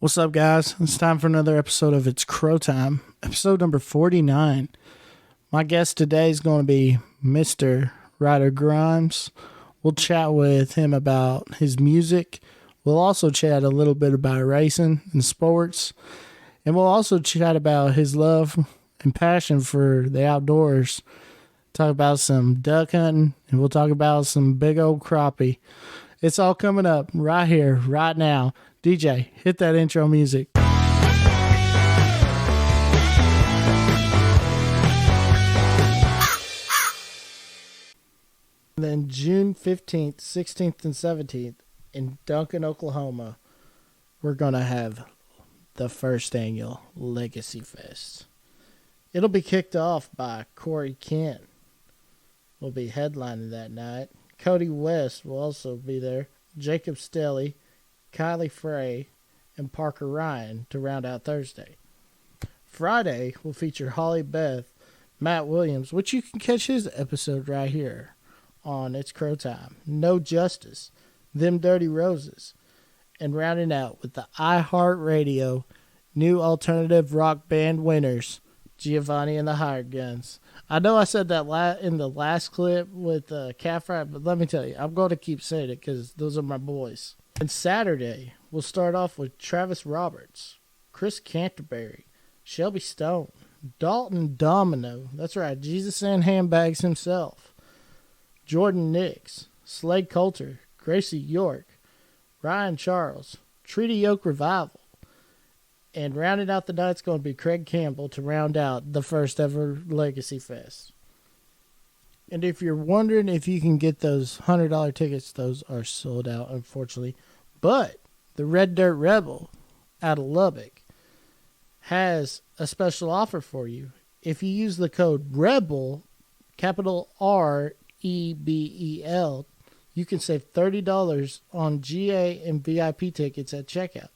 What's up, guys? It's time for another episode of It's Crow Time, episode number 49. My guest today is going to be Mr. Ryder Grimes. We'll chat with him about his music. We'll also chat a little bit about racing and sports. And we'll also chat about his love and passion for the outdoors. Talk about some duck hunting, and we'll talk about some big old crappie. It's all coming up right here, right now. DJ, hit that intro music. And then June 15th, 16th, and 17th in Duncan, Oklahoma, we're going to have the first annual Legacy Fest. It'll be kicked off by Corey Kent. Will be headlining that night. Cody West will also be there. Jacob Stelly, Kylie Frey, and Parker Ryan to round out Thursday. Friday will feature Holly Beth, Matt Williams, which you can catch his episode right here on It's Crow Time. No Justice, Them Dirty Roses, and rounding out with the iHeartRadio new alternative rock band winners, Giovanni and the Hired Guns. I know I said that in the last clip with Calf Ride, but let me tell you, I'm going to keep saying it because those are my boys. And Saturday, we'll start off with Travis Roberts, Chris Canterbury, Shelby Stone, Dalton Domino, that's right, Jesus and Handbags himself, Jordan Nix, Slade Coulter, Gracie York, Ryan Charles, Treaty Oak Revival, and rounding out the night's going to be Craig Campbell to round out the first ever Legacy Fest. And if you're wondering if you can get those $100 tickets, those are sold out, unfortunately. But the Red Dirt Rebel out of Lubbock has a special offer for you. If you use the code REBEL, capital REBEL, you can save $30 on GA and VIP tickets at checkout.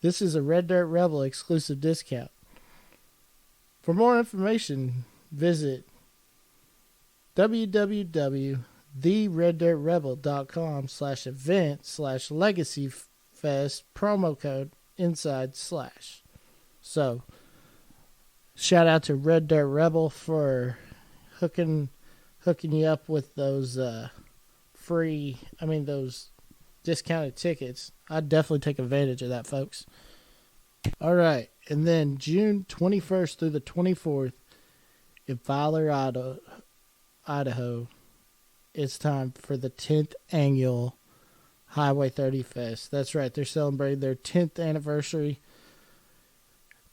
This is a Red Dirt Rebel exclusive discount. For more information, visit www.thereddirtrebel.com/event/legacyfest promo code inside/. So, shout out to Red Dirt Rebel for hooking you up with those those discounted tickets. I'd definitely take advantage of that, folks. All right, and then June 21st through the 24th in Fowler, Idaho, it's time for the 10th annual Highway 30 Fest. That's right, they're celebrating their 10th anniversary.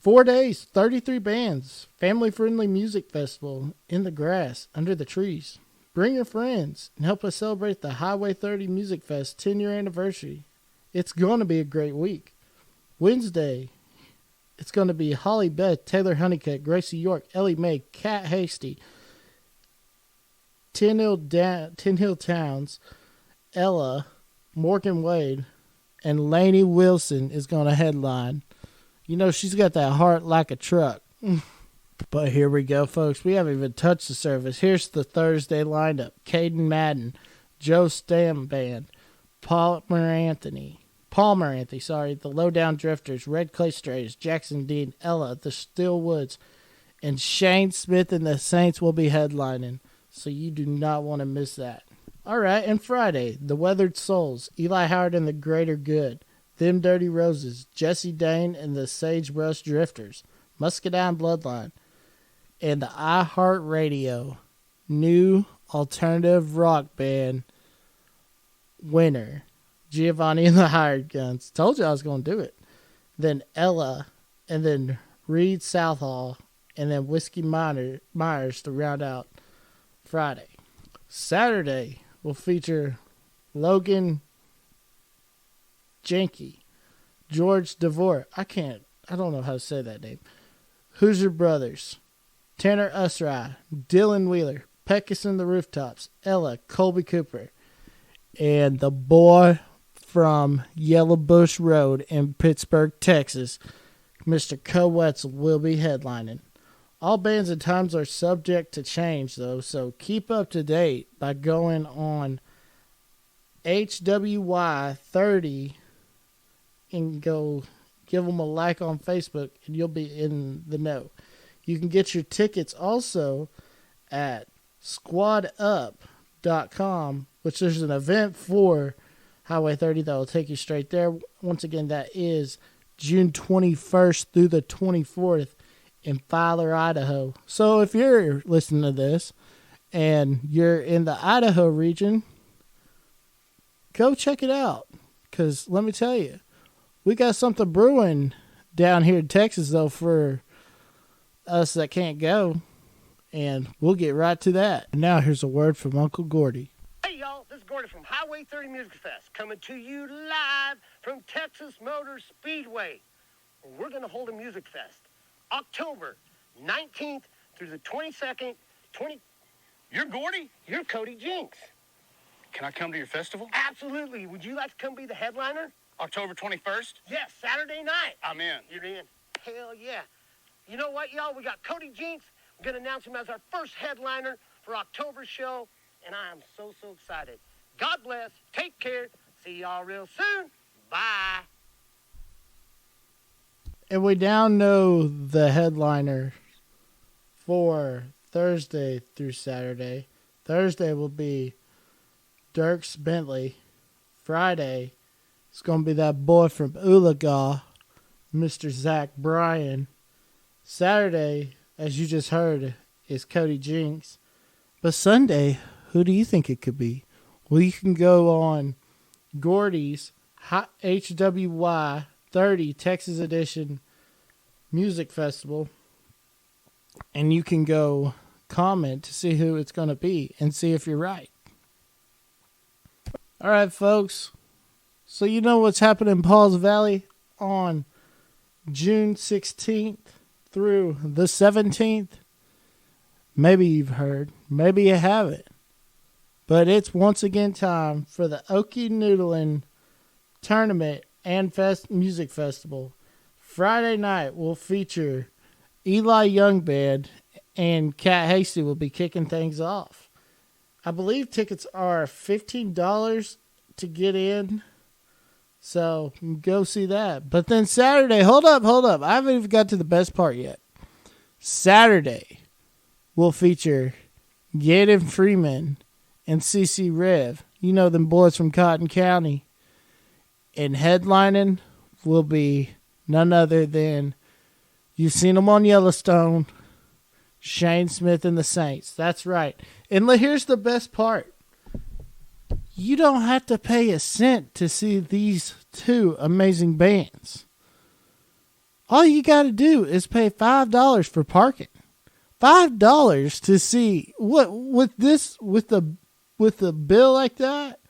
4 days, 33 bands, family-friendly music festival in the grass, under the trees. Bring your friends and help us celebrate the Highway 30 Music Fest 10-year anniversary. It's going to be a great week. Wednesday, it's going to be Holly Beth, Taylor Honeycutt, Gracie York, Ellie Mae, Kat Hasty, Tin Hill Towns, Ella, Morgan Wade, and Lainey Wilson is going to headline. You know, she's got that heart like a truck. But here we go, folks. We haven't even touched the surface. Here's the Thursday lineup. Caden Madden, Joe Stam Band, Palmer Anthony, the Lowdown Drifters, Red Clay Strays, Jackson Dean, Ella, the Steel Woods, and Shane Smith and the Saints will be headlining. So you do not want to miss that. All right, and Friday, the Weathered Souls, Eli Howard and the Greater Good, Them Dirty Roses, Jesse Dane and the Sagebrush Drifters, Muscadine Bloodline, and the iHeartRadio new alternative rock band winner, Giovanni and the Hired Guns. Told you I was going to do it. Then Ella, and then Reed Southall, and then Whiskey Myers to round out Friday. Saturday will feature Logan Jenke, George DeVore. I don't know how to say that name. Hoosier Brothers, Tanner Usry, Dylan Wheeler, Peckus and the Rooftops, Ella, Colby Cooper, and the boy from Yellow Bush Road in Pittsburgh, Texas, Mr. Co Wetzel will be headlining. All bands and times are subject to change, though, so keep up to date by going on HWY30 and go give them a like on Facebook, and you'll be in the know. You can get your tickets also at squadup.com, which there's an event for Highway 30 that will take you straight there. Once again, that is June 21st through the 24th in Filer, Idaho. So if you're listening to this and you're in the Idaho region, go check it out. Because let me tell you, we got something brewing down here in Texas, though, for us that can't go. And we'll get right to that. And now here's a word from Uncle Gordy. Hey, y'all, this is Gordy from Highway 30 Music Fest, coming to you live from Texas Motor Speedway. We're going to hold a music fest October 19th through the 22nd. You're Gordy? You're Cody Jinks. Can I come to your festival? Absolutely. Would you like to come be the headliner? October 21st? Yes, Saturday night. I'm in. You're in? Hell yeah. You know what, y'all? We got Cody Jinks. We're going to announce him as our first headliner for October's show, and I am so excited. God bless. Take care. See y'all real soon. Bye. And we now know the headliner for Thursday through Saturday. Thursday will be Dierks Bentley. Friday, it's going to be that boy from Oolagaw, Mr. Zach Bryan. Saturday, as you just heard, is Cody Jinks. But Sunday, who do you think it could be? Well, you can go on Gordy's HWY 30 Texas Edition Music Festival, and you can go comment to see who it's going to be and see if you're right. All right, folks. So you know what's happening in Pauls Valley on June 16th through the 17th? Maybe you've heard, maybe you haven't. But it's once again time for the Okie Noodlin' Tournament and Music Festival. Friday night will feature Eli Young Band, and Cat Hasty will be kicking things off. I believe tickets are $15 to get in, so go see that. But then Saturday, hold up. I haven't even got to the best part yet. Saturday will feature Gaden Freeman and CC Rev. You know them boys from Cotton County. And headlining will be none other than, you've seen them on Yellowstone, Shane Smith and the Saints. That's right. And here's the best part. You don't have to pay a cent to see these two amazing bands. All you got to do is pay $5 for parking. $5 to see what with the bill like that,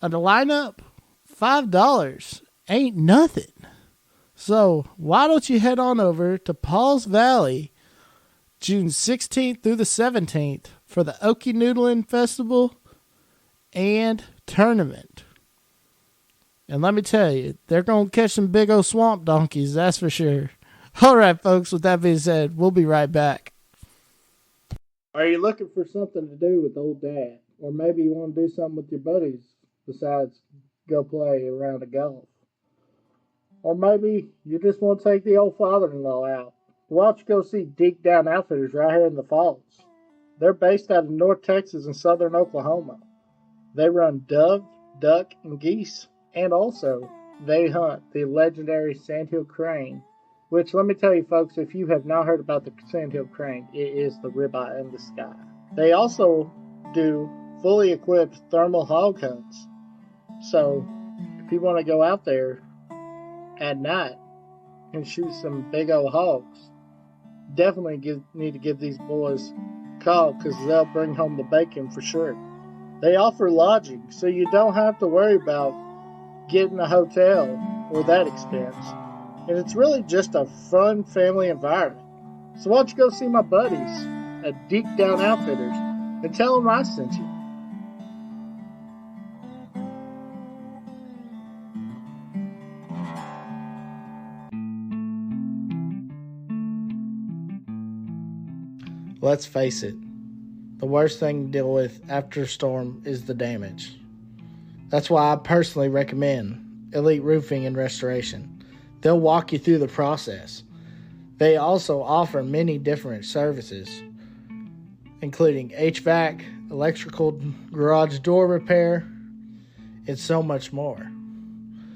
on the lineup. $5 ain't nothing. So why don't you head on over to Pauls Valley June 16th through the 17th for the Okie Noodlin' Festival and Tournament. And let me tell you, they're going to catch some big old swamp donkeys, that's for sure. All right, folks, with that being said, we'll be right back. Are you looking for something to do with old dad? Or maybe you want to do something with your buddies besides go play a round of golf? Or maybe you just want to take the old father-in-law out. Why don't you go see Deep Down Outfitters right here in the Falls? They're based out of North Texas and southern Oklahoma. They run dove, duck, and geese. And also, they hunt the legendary sandhill crane. Which, let me tell you folks, if you have not heard about the sandhill crane, it is the ribeye in the sky. They also do fully equipped thermal hog hunts. So, if you want to go out there at night and shoot some big old hogs, definitely need to give these boys a call, because they'll bring home the bacon for sure. They offer lodging, so you don't have to worry about getting a hotel or that expense. And it's really just a fun family environment. So why don't you go see my buddies at Deep Down Outfitters and tell them I sent you. Let's face it, the worst thing to deal with after a storm is the damage. That's why I personally recommend Elite Roofing and Restoration. They'll walk you through the process. They also offer many different services, including HVAC, electrical garage door repair, and so much more.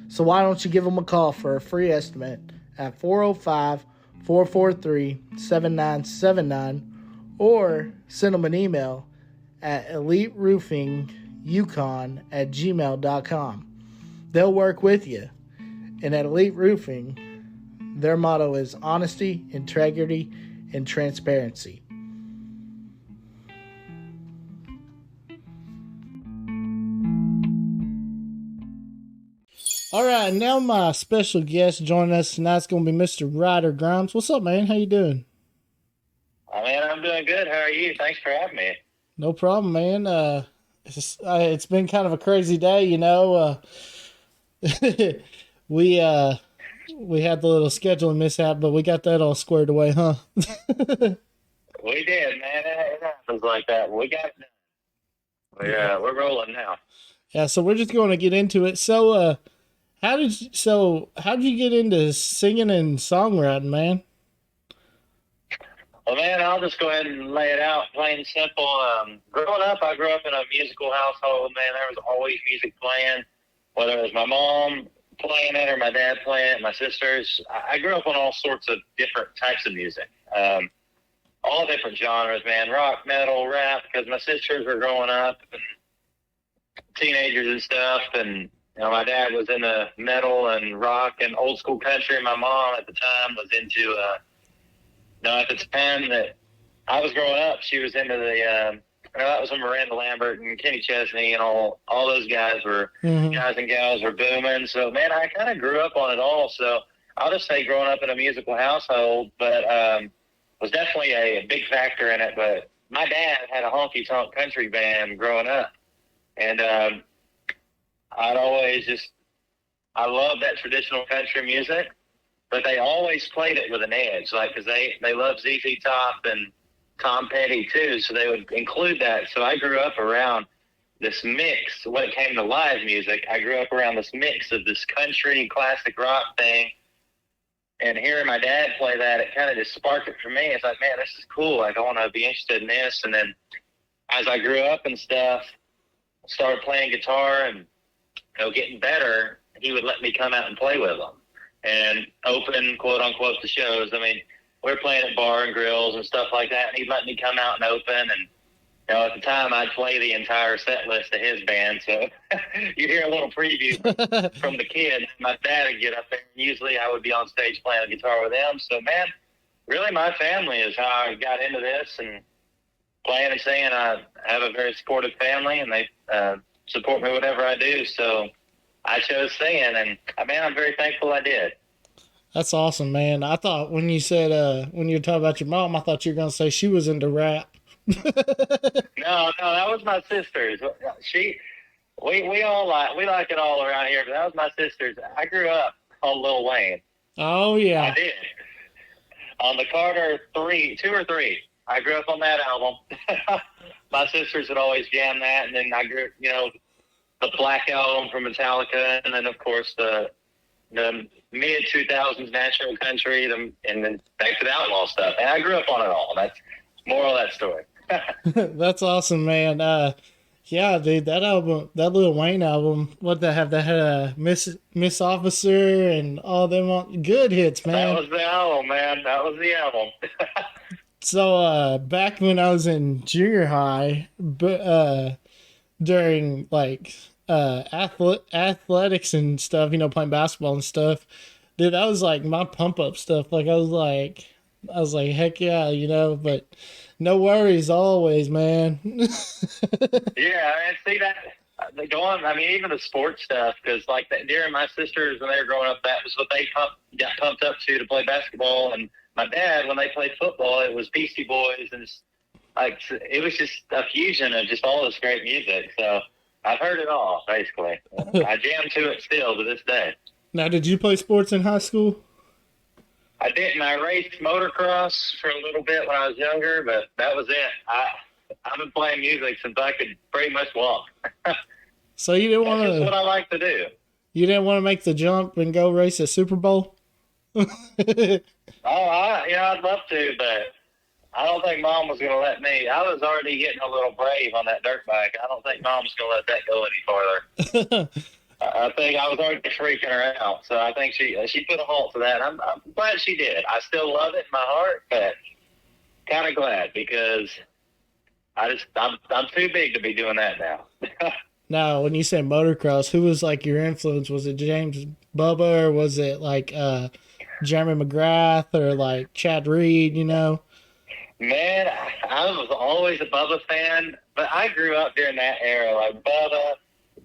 So why don't you give them a call for a free estimate at 405-443-7979 or send them an email at eliteroofingYukon@gmail.com. They'll work with you. And at Elite Roofing, their motto is honesty, integrity, and transparency. All right, now my special guest joining us tonight is going to be Mr. Ryder Grimes. What's up, man? How you doing? Oh, man, I'm doing good. How are you? Thanks for having me. No problem, man. It's been kind of a crazy day, you know. We had the little scheduling mishap, but we got that all squared away, huh? We did, man. It happens like that. We got it done. We're rolling now. Yeah, so we're just going to get into it. So, how did you get into singing and songwriting, man? Well, man, I'll just go ahead and lay it out plain and simple. Growing up, I grew up in a musical household, man. There was always music playing, whether it was my mom playing it or my dad playing it, my sisters. I grew up on all sorts of different types of music, all different genres, man, rock, metal, rap, because my sisters were growing up and teenagers and stuff, and my dad was into metal and rock and old school country. My mom at the time was into, at the time that I was growing up, she was into the, that was when Miranda Lambert and Kenny Chesney and all those guys were, guys and gals were booming. So, man, I kind of grew up on it all. So I'll just say growing up in a musical household, but was definitely a big factor in it. But my dad had a honky-tonk country band growing up. And I love that traditional country music, but they always played it with an edge, like, because they love ZZ Top and Tom Petty too, so they would include that. So I grew up around this mix. When it came to live music, I grew up around this mix of this country classic rock thing, and hearing my dad play that, it kind of just sparked it for me. It's like, man, this is cool. Like, I want to be interested in this. And then as I grew up and stuff, started playing guitar and getting better, he would let me come out and play with him and open, quote unquote, the shows. I mean, we were playing at bar and grills and stuff like that, and he'd let me come out and open. And at the time, I'd play the entire set list of his band, so you hear a little preview from the kid. My dad would get up there, and usually I would be on stage playing the guitar with him. So, man, really my family is how I got into this, and playing and singing. I have a very supportive family, and they support me whatever I do. So I chose singing, and man, I'm very thankful I did. That's awesome, man. I thought when you said when you were talking about your mom, I thought you were gonna say she was into rap. No, that was my sister's. We all like it all around here, but that was my sister's. I grew up on Lil Wayne. Oh yeah, I did. On the Carter 2 or 3. I grew up on that album. My sisters would always jam that, and then I grew, the Black Album from Metallica, and then of course the mid 2000s natural country, and then back to the outlaw stuff. And I grew up on it all. That's moral of that story. That's awesome, man. Yeah, dude, that album, that Lil Wayne album, what they have, that had Miss Officer and all them good hits, man. That was the album, man. That was the album. So, back when I was in junior high, during like athletics and stuff, playing basketball and stuff, dude, that was like my pump up stuff. Like I was like, heck yeah, but no worries always, man. Yeah, I see that. Even the sports stuff, because like during my sisters when they were growing up, that was what they got pumped up to play basketball. And my dad, when they played football, it was Beastie Boys, and it was just a fusion of just all this great music. So I've heard it all, basically. I jam to it still to this day. Now, did you play sports in high school? I didn't. I raced motocross for a little bit when I was younger, but that was it. I've been playing music since I could pretty much walk. So you didn't want to... That's just what I like to do. You didn't want to make the jump and go race a Super Bowl? I'd love to, but I don't think Mom was going to let me. I was already getting a little brave on that dirt bike. I don't think Mom's going to let that go any farther. I think I was already freaking her out, so I think she put a halt to that. I'm glad she did. I still love it in my heart, but kind of glad because I'm too big to be doing that now. Now, when you say motocross, who was like your influence? Was it James Bubba, or was it like Jeremy McGrath or like Chad Reed? You know? Man, I was always a Bubba fan, but I grew up during that era, like Bubba,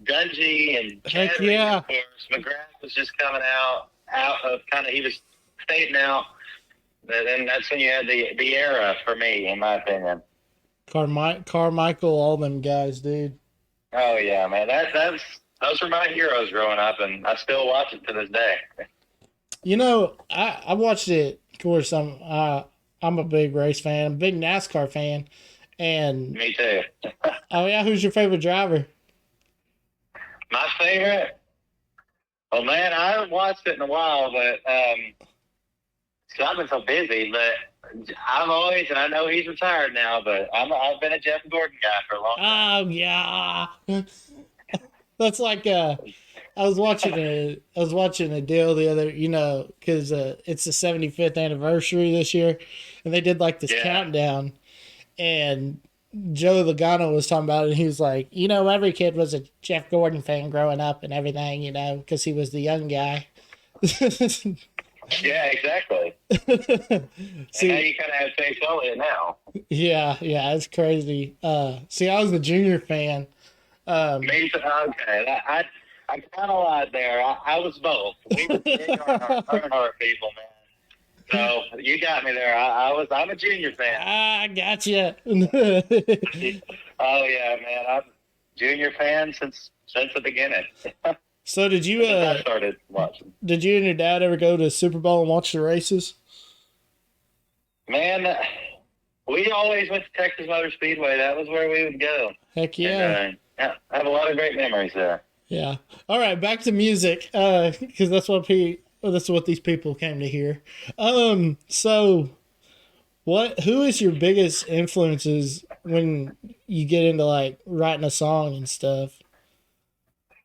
Dungy, and Chad Heck Reed, yeah. of course. McGrath was just coming out of kind of, he was fading out. And that's when you had the era for me, in my opinion. Carmichael, all them guys, dude. Oh yeah, man. Those were my heroes growing up, and I still watch it to this day. You know, I watched it. Of course, I'm a big race fan, a big NASCAR fan, and Me too. oh yeah, who's your favorite driver? My favorite. Oh man, I haven't watched it in a while, but so I've been so busy. But I've always, and I know he's retired now, but I've been a Jeff Gordon guy for a long time. Oh yeah, that's like I was watching a deal the other, because it's the 75th anniversary this year, and they did like this countdown, and Joe Logano was talking about it, and he was like, every kid was a Jeff Gordon fan growing up and everything, because he was the young guy. Yeah, exactly. See, and now you kind of have Chase Elliott now. yeah, it's crazy. See, I was the junior fan. Me too. Okay, I kind of lied there. I was both. We were big Earnhardt people, man. So you got me there. I'm a junior fan. I got you. Oh yeah, man. I'm a junior fan since the beginning. So did you I started watching. Did you and your dad ever go to Super Bowl and watch the races? Man, we always went to Texas Motor Speedway. That was where we would go. Heck yeah. And, I have a lot of great memories there. Yeah. All right, back to music, because that's what these people came to hear. So who is your biggest influences when you get into like writing a song and stuff?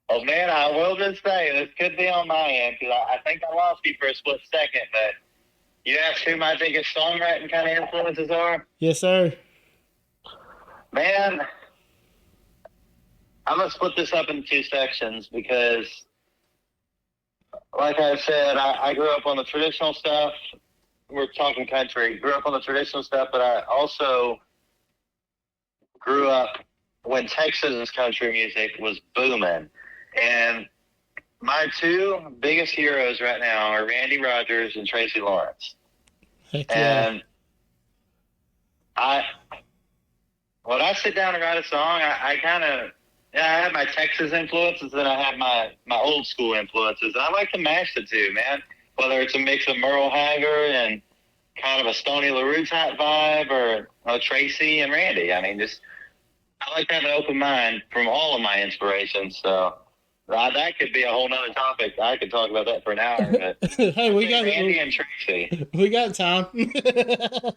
Oh man, I will just say this could be on my end because I think I lost you for a split second. But you asked who my biggest songwriting kind of influences are. Yes, sir. Man, I'm gonna split this up into two sections because, like I said, I grew up on the traditional stuff. We're talking country. Grew up on the traditional stuff, but I also grew up when Texas country music was booming. And my two biggest heroes right now are Randy Rogers and Tracy Lawrence. Heck yeah. And when I sit down and write a song, I have my Texas influences and I have my old school influences. And I like to mash the two, man. Whether it's a mix of Merle Haggard and kind of a Stoney LaRue type vibe or Tracy and Randy. I mean, I like to have an open mind from all of my inspirations. So that could be a whole nother topic. I could talk about that for an hour. But hey, we got Randy and Tracy. We got time. Yeah,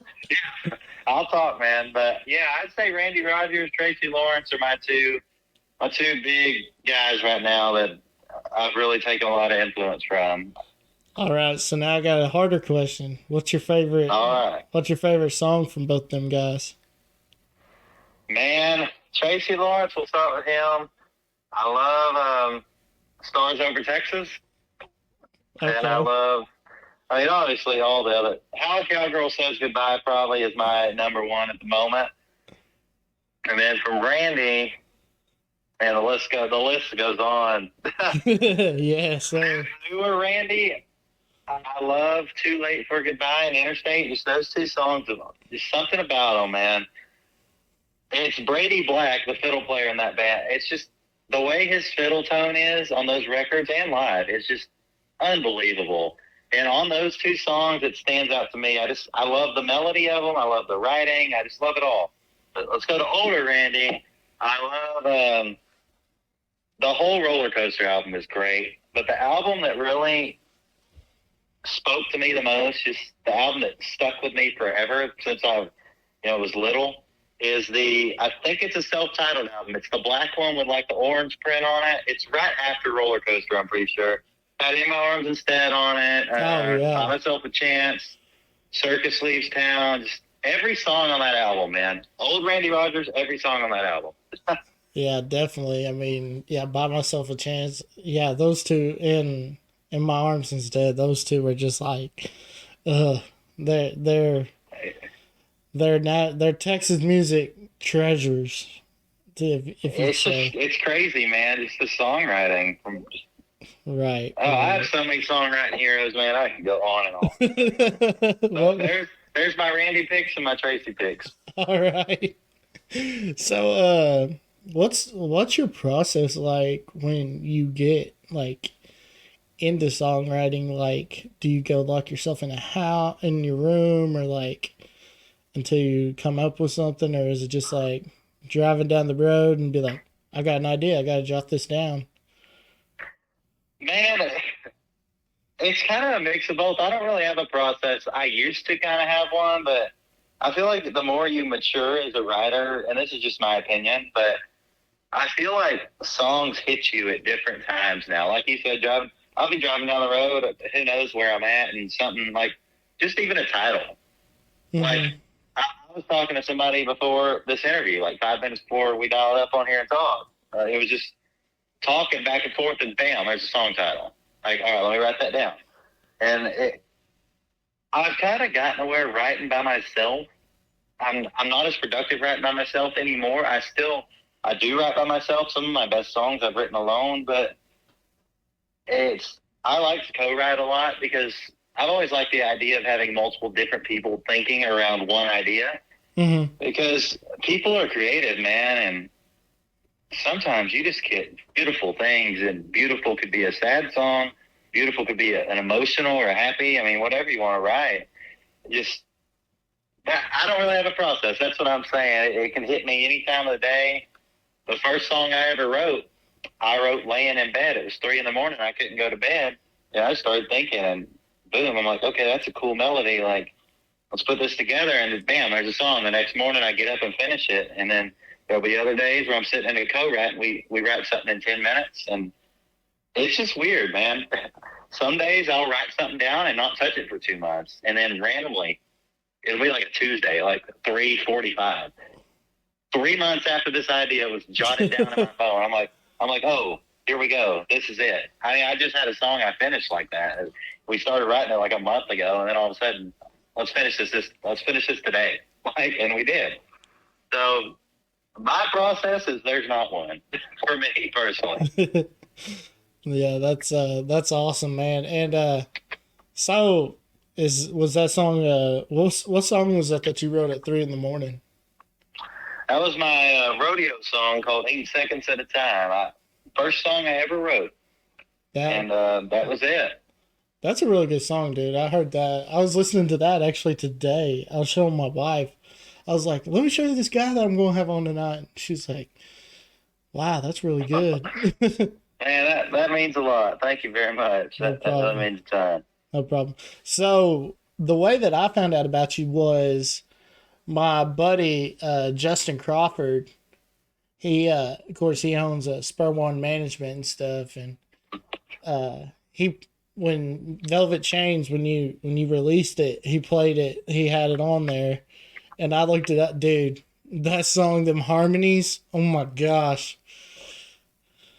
I'll talk, man. But yeah, I'd say Randy Rogers, Tracy Lawrence are my two big guys right now that I've really taken a lot of influence from. All right, so now I got a harder question. What's your favorite? All right. What's your favorite song from both them guys? Man, Tracy Lawrence. We'll start with him. I love Stars Over Texas. Okay. And obviously all the other. How a Cowgirl Says Goodbye probably is my number one at the moment. And then from Randy, and the list goes on. Yeah, sir. Newer Randy, I love Too Late for Goodbye and Interstate. Just those two songs, just something about them, man. It's Brady Black, the fiddle player in that band. It's just the way his fiddle tone is on those records and live. It's just unbelievable. And on those two songs, it stands out to me. I love the melody of them. I love the writing. I just love it all. But let's go to older Randy. I love the whole Roller Coaster album is great. But the album that really spoke to me the most, just the album that stuck with me forever since I was little, is I think it's a self-titled album. It's the black one with like the orange print on it. It's right after Roller Coaster, I'm pretty sure. Had In My Arms Instead on it. Buy Myself a Chance. Circus Leaves Town. Just every song on that album, man. Old Randy Rogers, every song on that album. Yeah, definitely. I mean, yeah, Buy Myself a Chance. Yeah, those two in My Arms Instead. Those two were just like, they're Texas music treasures. If you say. It's crazy, man. It's the songwriting from. Right. I have so many songwriting heroes, man. I can go on and on. Well, there's my Randy picks and my Tracy picks. All right. So, what's your process like when you get like into songwriting? Like, do you go lock yourself in in your room, or like until you come up with something, or is it just like driving down the road and be like, I got an idea, I got to jot this down? Man, it's kind of a mix of both. I don't really have a process. I used to kind of have one, but I feel like the more you mature as a writer, and this is just my opinion, but I feel like songs hit you at different times now. Like you said, I'll be driving down the road, who knows where I'm at, and something like, just even a title. Mm-hmm. Like, I was talking to somebody before this interview, like 5 minutes before we dialed up on here and talked. It was just talking back and forth, and bam, there's a song title. Like, all right, let me write that down. And I've kind of gotten aware writing by myself. I'm not as productive writing by myself anymore. I do write by myself. Some of my best songs I've written alone, but I like to co-write a lot because I've always liked the idea of having multiple different people thinking around one idea. Mm-hmm. Because people are creative, man, and sometimes you just get beautiful things, and beautiful could be a sad song, beautiful could be an emotional or a happy. I mean, whatever you want to write. I don't really have a process. That's what I'm saying. It can hit me any time of the day. The first song I ever wrote, I wrote laying in bed. It was 3 a.m. I couldn't go to bed. And I started thinking, and boom, I'm like, okay, that's a cool melody. Like, let's put this together, and bam, there's a song. The next morning I get up and finish it, and then there'll be other days where I'm sitting in a co-write, and we write something in 10 minutes, and it's just weird, man. Some days I'll write something down and not touch it for 2 months, and then randomly, it'll be like a Tuesday, like 3:45. 3 months after this idea was jotted down in my phone, I'm like, oh, here we go. This is it. I mean, I just had a song I finished like that. We started writing it like a month ago, and then all of a sudden, let's finish this today. And we did. So my process is there's not one for me personally. Yeah, that's awesome, man. And so was that song? What song was that you wrote at 3 a.m? That was my rodeo song called 8 Seconds at a Time. First song I ever wrote. And that was it. That's a really good song, dude. I heard that. I was listening to that actually today. I was showing my wife. I was like, let me show you this guy that I'm going to have on tonight. She's like, wow, that's really good. Man, that means a lot. Thank you very much. That really means a ton. No problem. So the way that I found out about you was my buddy, Justin Crawford. He, of course, he owns Spur One Management and stuff. And when Velvet Chains, when you released it, he played it. He had it on there. And I looked it up, dude. That song, them harmonies, oh my gosh.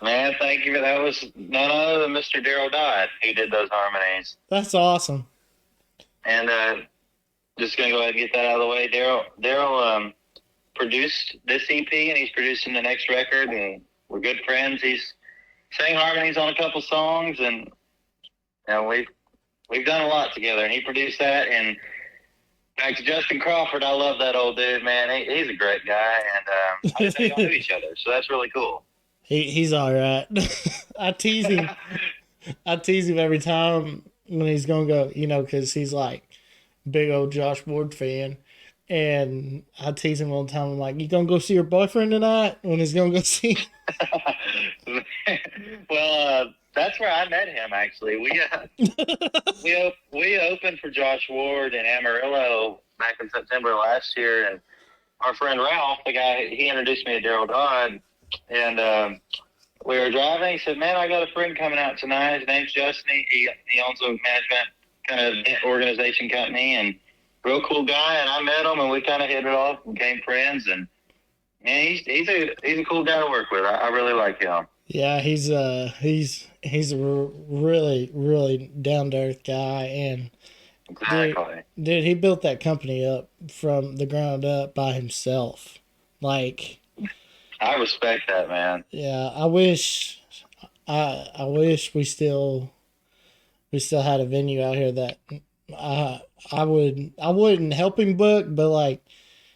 Man, thank you. That was none other than Mr. Daryl Dodd who did those harmonies. That's awesome. And just going to go ahead and get that out of the way. Daryl produced this EP, and he's producing the next record, and we're good friends. He's sang harmonies on a couple songs, and we've done a lot together, and he produced that. And back to Justin Crawford, I love that old dude, man. He's a great guy, and I didn't know y'all knew each other, so that's really cool. He's all right. I tease him. I tease him every time when he's gonna go, because he's like big old Josh Ward fan, and I tease him all the time. I'm like, "You gonna go see your boyfriend tonight?" When he's gonna go see. Well, That's where I met him. Actually, we opened for Josh Ward in Amarillo back in September last year, and our friend Ralph, the guy, he introduced me to Daryl Dodd, and we were driving. He said, "Man, I got a friend coming out tonight. His name's Justin. He owns a management kind of organization company, and real cool guy." And I met him, and we kind of hit it off and became friends. And man, he's a cool guy to work with. I really like him. Yeah, he's a really really down to earth guy, and Exactly. dude, he built that company up from the ground up by himself. Like, I respect that, man. yeah, I wish we still had a venue out here that I wouldn't help him book, but like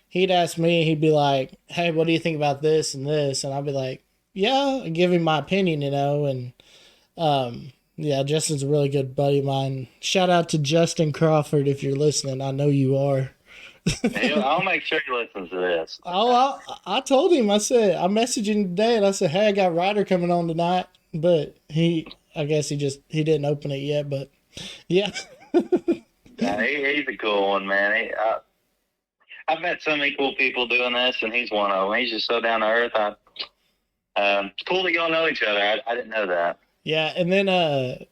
he'd ask me, he'd be like, "Hey, what do you think about this and this?" And I'd be like, "Yeah," and give him my opinion, and yeah, Justin's a really good buddy of mine. Shout out to Justin Crawford if you're listening. I know you are. I'll make sure he listens to this. Oh, I told him. I said I messaged him today, and I said, "Hey, I got Ryder coming on tonight," but I guess he didn't open it yet. But yeah, Yeah, he's a cool one, man. I've met so many cool people doing this, and he's one of them. He's just so down to earth. It's cool that y'all know each other. I didn't know that. yeah. And then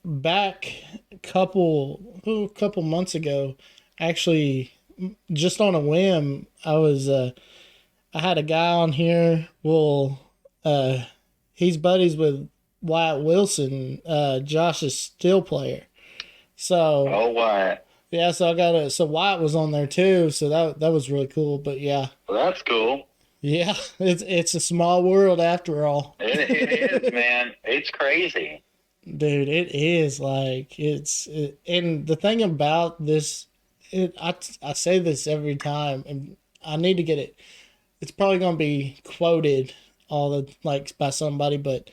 back a couple months ago, actually, just on a whim, I had a guy on here. Well, he's buddies with Wyatt Wilson, Josh's steel player. So Oh, what? yeah, so Wyatt was on there too. So that was really cool. But yeah, Well, that's cool. yeah, it's a small world after all. It is, man. It's crazy. Dude, it is like and the thing about this, I say this every time, and I need to get it. It's probably gonna be quoted by somebody, but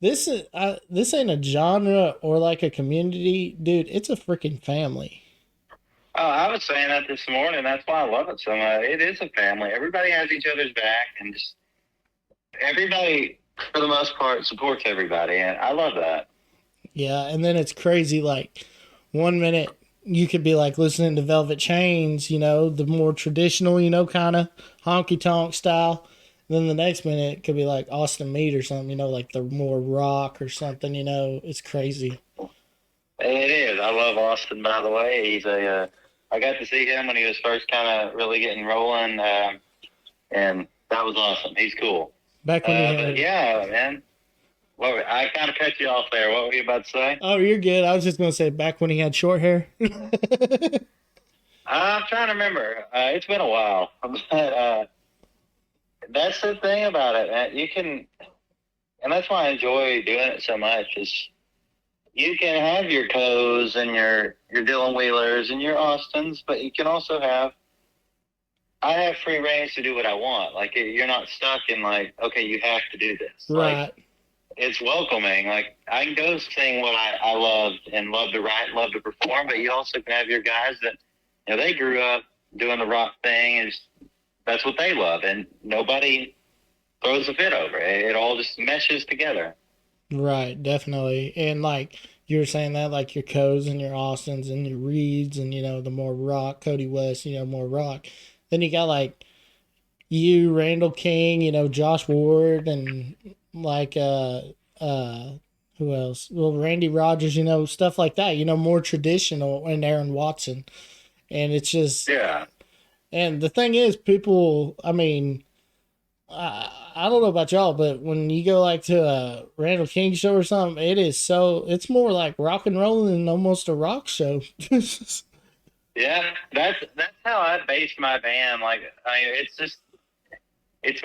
this ain't a genre or like a community, dude. It's a freaking family. Oh, I was saying that this morning. That's why I love it so much. It is a family. Everybody has each other's back, and just everybody, for the most part, supports everybody, and I love that. Yeah, and then it's crazy. Like 1 minute you could be like listening to Velvet Chains, the more traditional, kind of honky tonk style. And then the next minute it could be like Austin Mead or something, like the more rock or something. It's crazy. It is. I love Austin, by the way. I got to see him when he was first kind of really getting rolling, and that was awesome. He's cool. Back when but yeah, man. I kind of cut you off there. What were you about to say? Oh, you're good. I was just gonna say back when he had short hair. I'm trying to remember. It's been a while, but that's the thing about it, man. And that's why I enjoy doing it so much. Is you can have your Coes and your Dylan Wheelers and your Austins, but you can also I have free range to do what I want. Like, you're not stuck in like, okay, you have to do this. Right. Like, it's welcoming. Like, I can go sing what I love and love to write, love to perform, but you also can have your guys that, they grew up doing the rock thing, and that's what they love, and nobody throws a fit over it. It all just meshes together. Right, definitely. And like you were saying that, like your Coes and your Austins and your Reeds and, the more rock, Cody West, more rock. Then you got like you, Randall King, Josh Ward, and like who else? Well, Randy Rogers, stuff like that, more traditional, and Aaron Watson. And it's just, yeah. And the thing is, people, I mean, I don't know about y'all, but when you go like to a Randall King show or something, it's more like rock and roll than almost a rock show. Yeah, that's how I based my band. Like, it's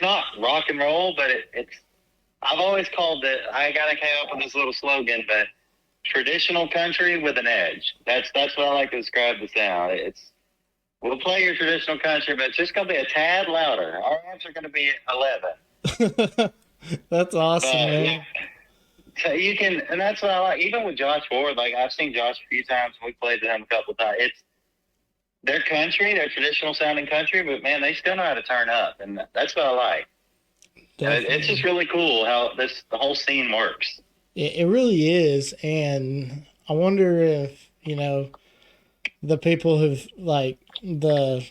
not rock and roll, but I've always called it, I gotta come up with this little slogan, but traditional country with an edge. That's what I like to describe the sound. We'll play your traditional country, but it's just going to be a tad louder. Our amps are going to be 11. That's awesome, man. So you can, and that's what I like. Even with Josh Ward, like I've seen Josh a few times, and we played with him a couple of times. It's their country, their traditional sounding country, but man, they still know how to turn up, and that's what I like. And it's just really cool how the whole scene works. It really is, and I wonder if the people who've like the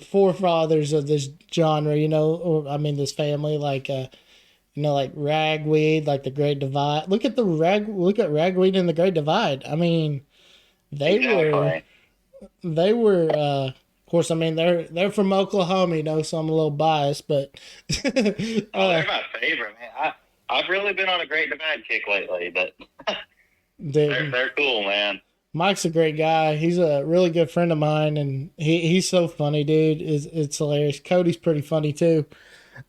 forefathers of this genre, or I mean this family, like like Ragweed, like the Great Divide. Look at Ragweed and the Great Divide. I mean, they Exactly. were of course, I mean they're from Oklahoma, so I'm a little biased, but Oh, they're my favorite, man. I've really been on a Great Divide kick lately, but they're cool, man. Mike's a great guy. He's a really good friend of mine, and he's so funny, dude. It's hilarious. Cody's pretty funny too.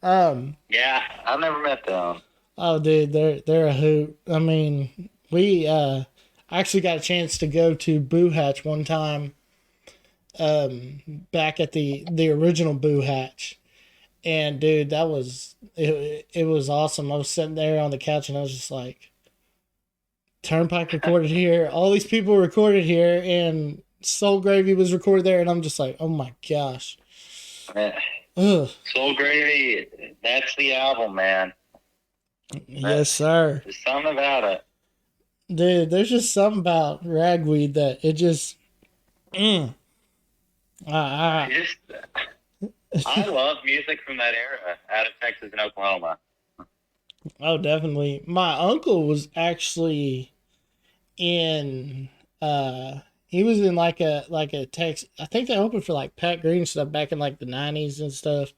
Yeah, I've never met them. Oh, dude, they're a hoot. I mean, we actually got a chance to go to Boo Hatch one time, back at the original Boo Hatch, and dude, that was it was awesome. I was sitting there on the couch, and I was just like, Turnpike recorded here. All these people recorded here, and Soul Gravy was recorded there, and I'm just like, oh my gosh. Ugh. Soul Gravy, that's the album, man. Yes, sir. There's something about it. Dude, there's just something about Ragweed that it just... I love music from that era out of Texas and Oklahoma. Oh, definitely. My uncle was actually in... he was in like a Texas... I think they opened for like Pat Green stuff back in like the 90s and stuff.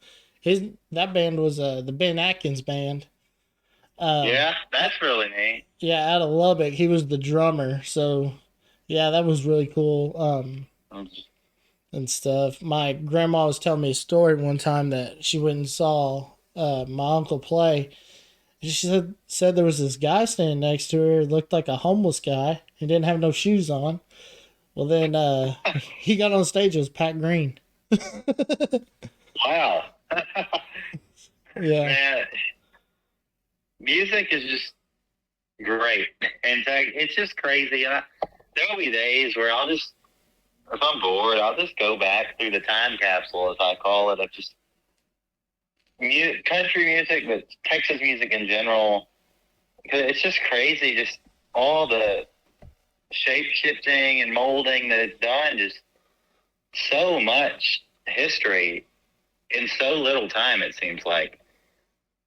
That band was the Ben Atkins band. Yeah, that's really neat. Yeah, out of Lubbock. He was the drummer. So, yeah, that was really cool. And stuff. My grandma was telling me a story one time that she went and saw my uncle play. She said there was this guy standing next to her. Looked like a homeless guy. He didn't have no shoes on. Well, then he got on stage. It was Pat Green. Wow. Yeah. Man, music is just great. In fact, it's just crazy. And there'll be days where if I'm bored, I'll just go back through the time capsule, as I call it, of just country music, but Texas music in general. Because it's just crazy, just all the shape-shifting and molding that it's done, just so much history in so little time, it seems like.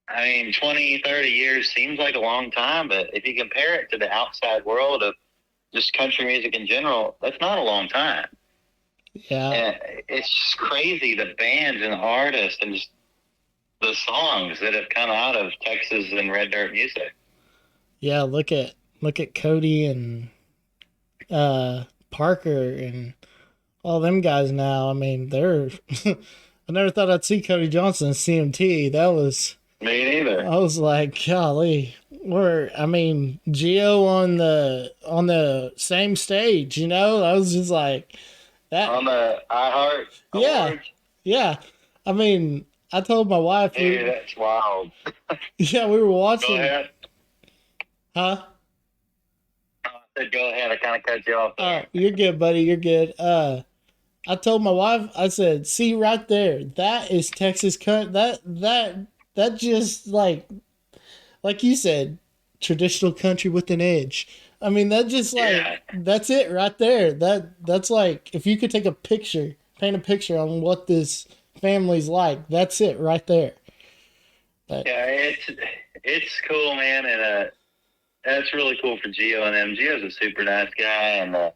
I mean, 20, 30 years seems like a long time, but if you compare it to the outside world of just country music in general, that's not a long time. Yeah. And it's just crazy, the bands and the artists and just the songs that have come out of Texas and red dirt music. Yeah, look at Cody and Parker and all them guys now. I mean, they're I never thought I'd see Cody Johnson in CMT. That was... Me neither. I was like, golly, Gio on the same stage, I was just like that on the iHeart Awards. Yeah. I mean, I told my wife, dude, that's wild. Yeah, we were watching. Go ahead. Huh? I said go ahead. I kind of cut you off there. Oh, you're good, buddy. You're good. I told my wife, I said, see right there, that is Texas country. That just like you said, traditional country with an edge. I mean, that just that's it right there. That's like, if you could take a picture, paint a picture on what this family's like, that's it right there. But, yeah, it's cool, man, and that's really cool for Gio and them. Gio's a super nice guy, and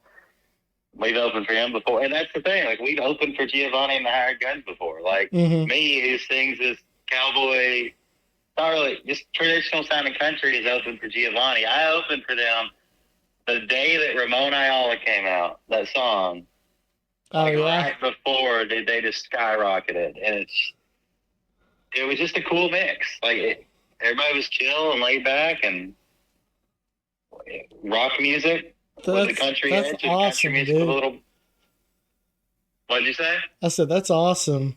we've opened for him before, and that's the thing. Like, we've opened for Giovanni and the Hired Guns before. Like me, who sings this cowboy, not really, just traditional sounding country, is open for Giovanni. I opened for them the day that Ramon Ayala came out, that song. Oh, yeah? Right before they just skyrocketed, and it was just a cool mix. Like, everybody was chill and laid back, and rock music with the country edge, and awesome, country music dude. with a little. What'd you say? I said that's awesome.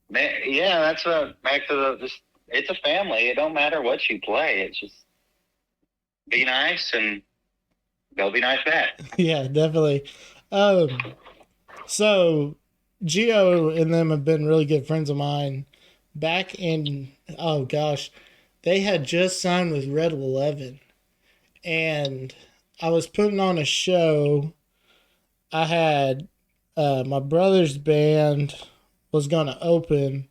Man, yeah, that's back to it's a family. It don't matter what you play. It's just be nice and they'll be nice back. Yeah, definitely. So Gio and them have been really good friends of mine back in, oh gosh, they had just signed with Red 11, and I was putting on a show. I had my brother's band was going to open.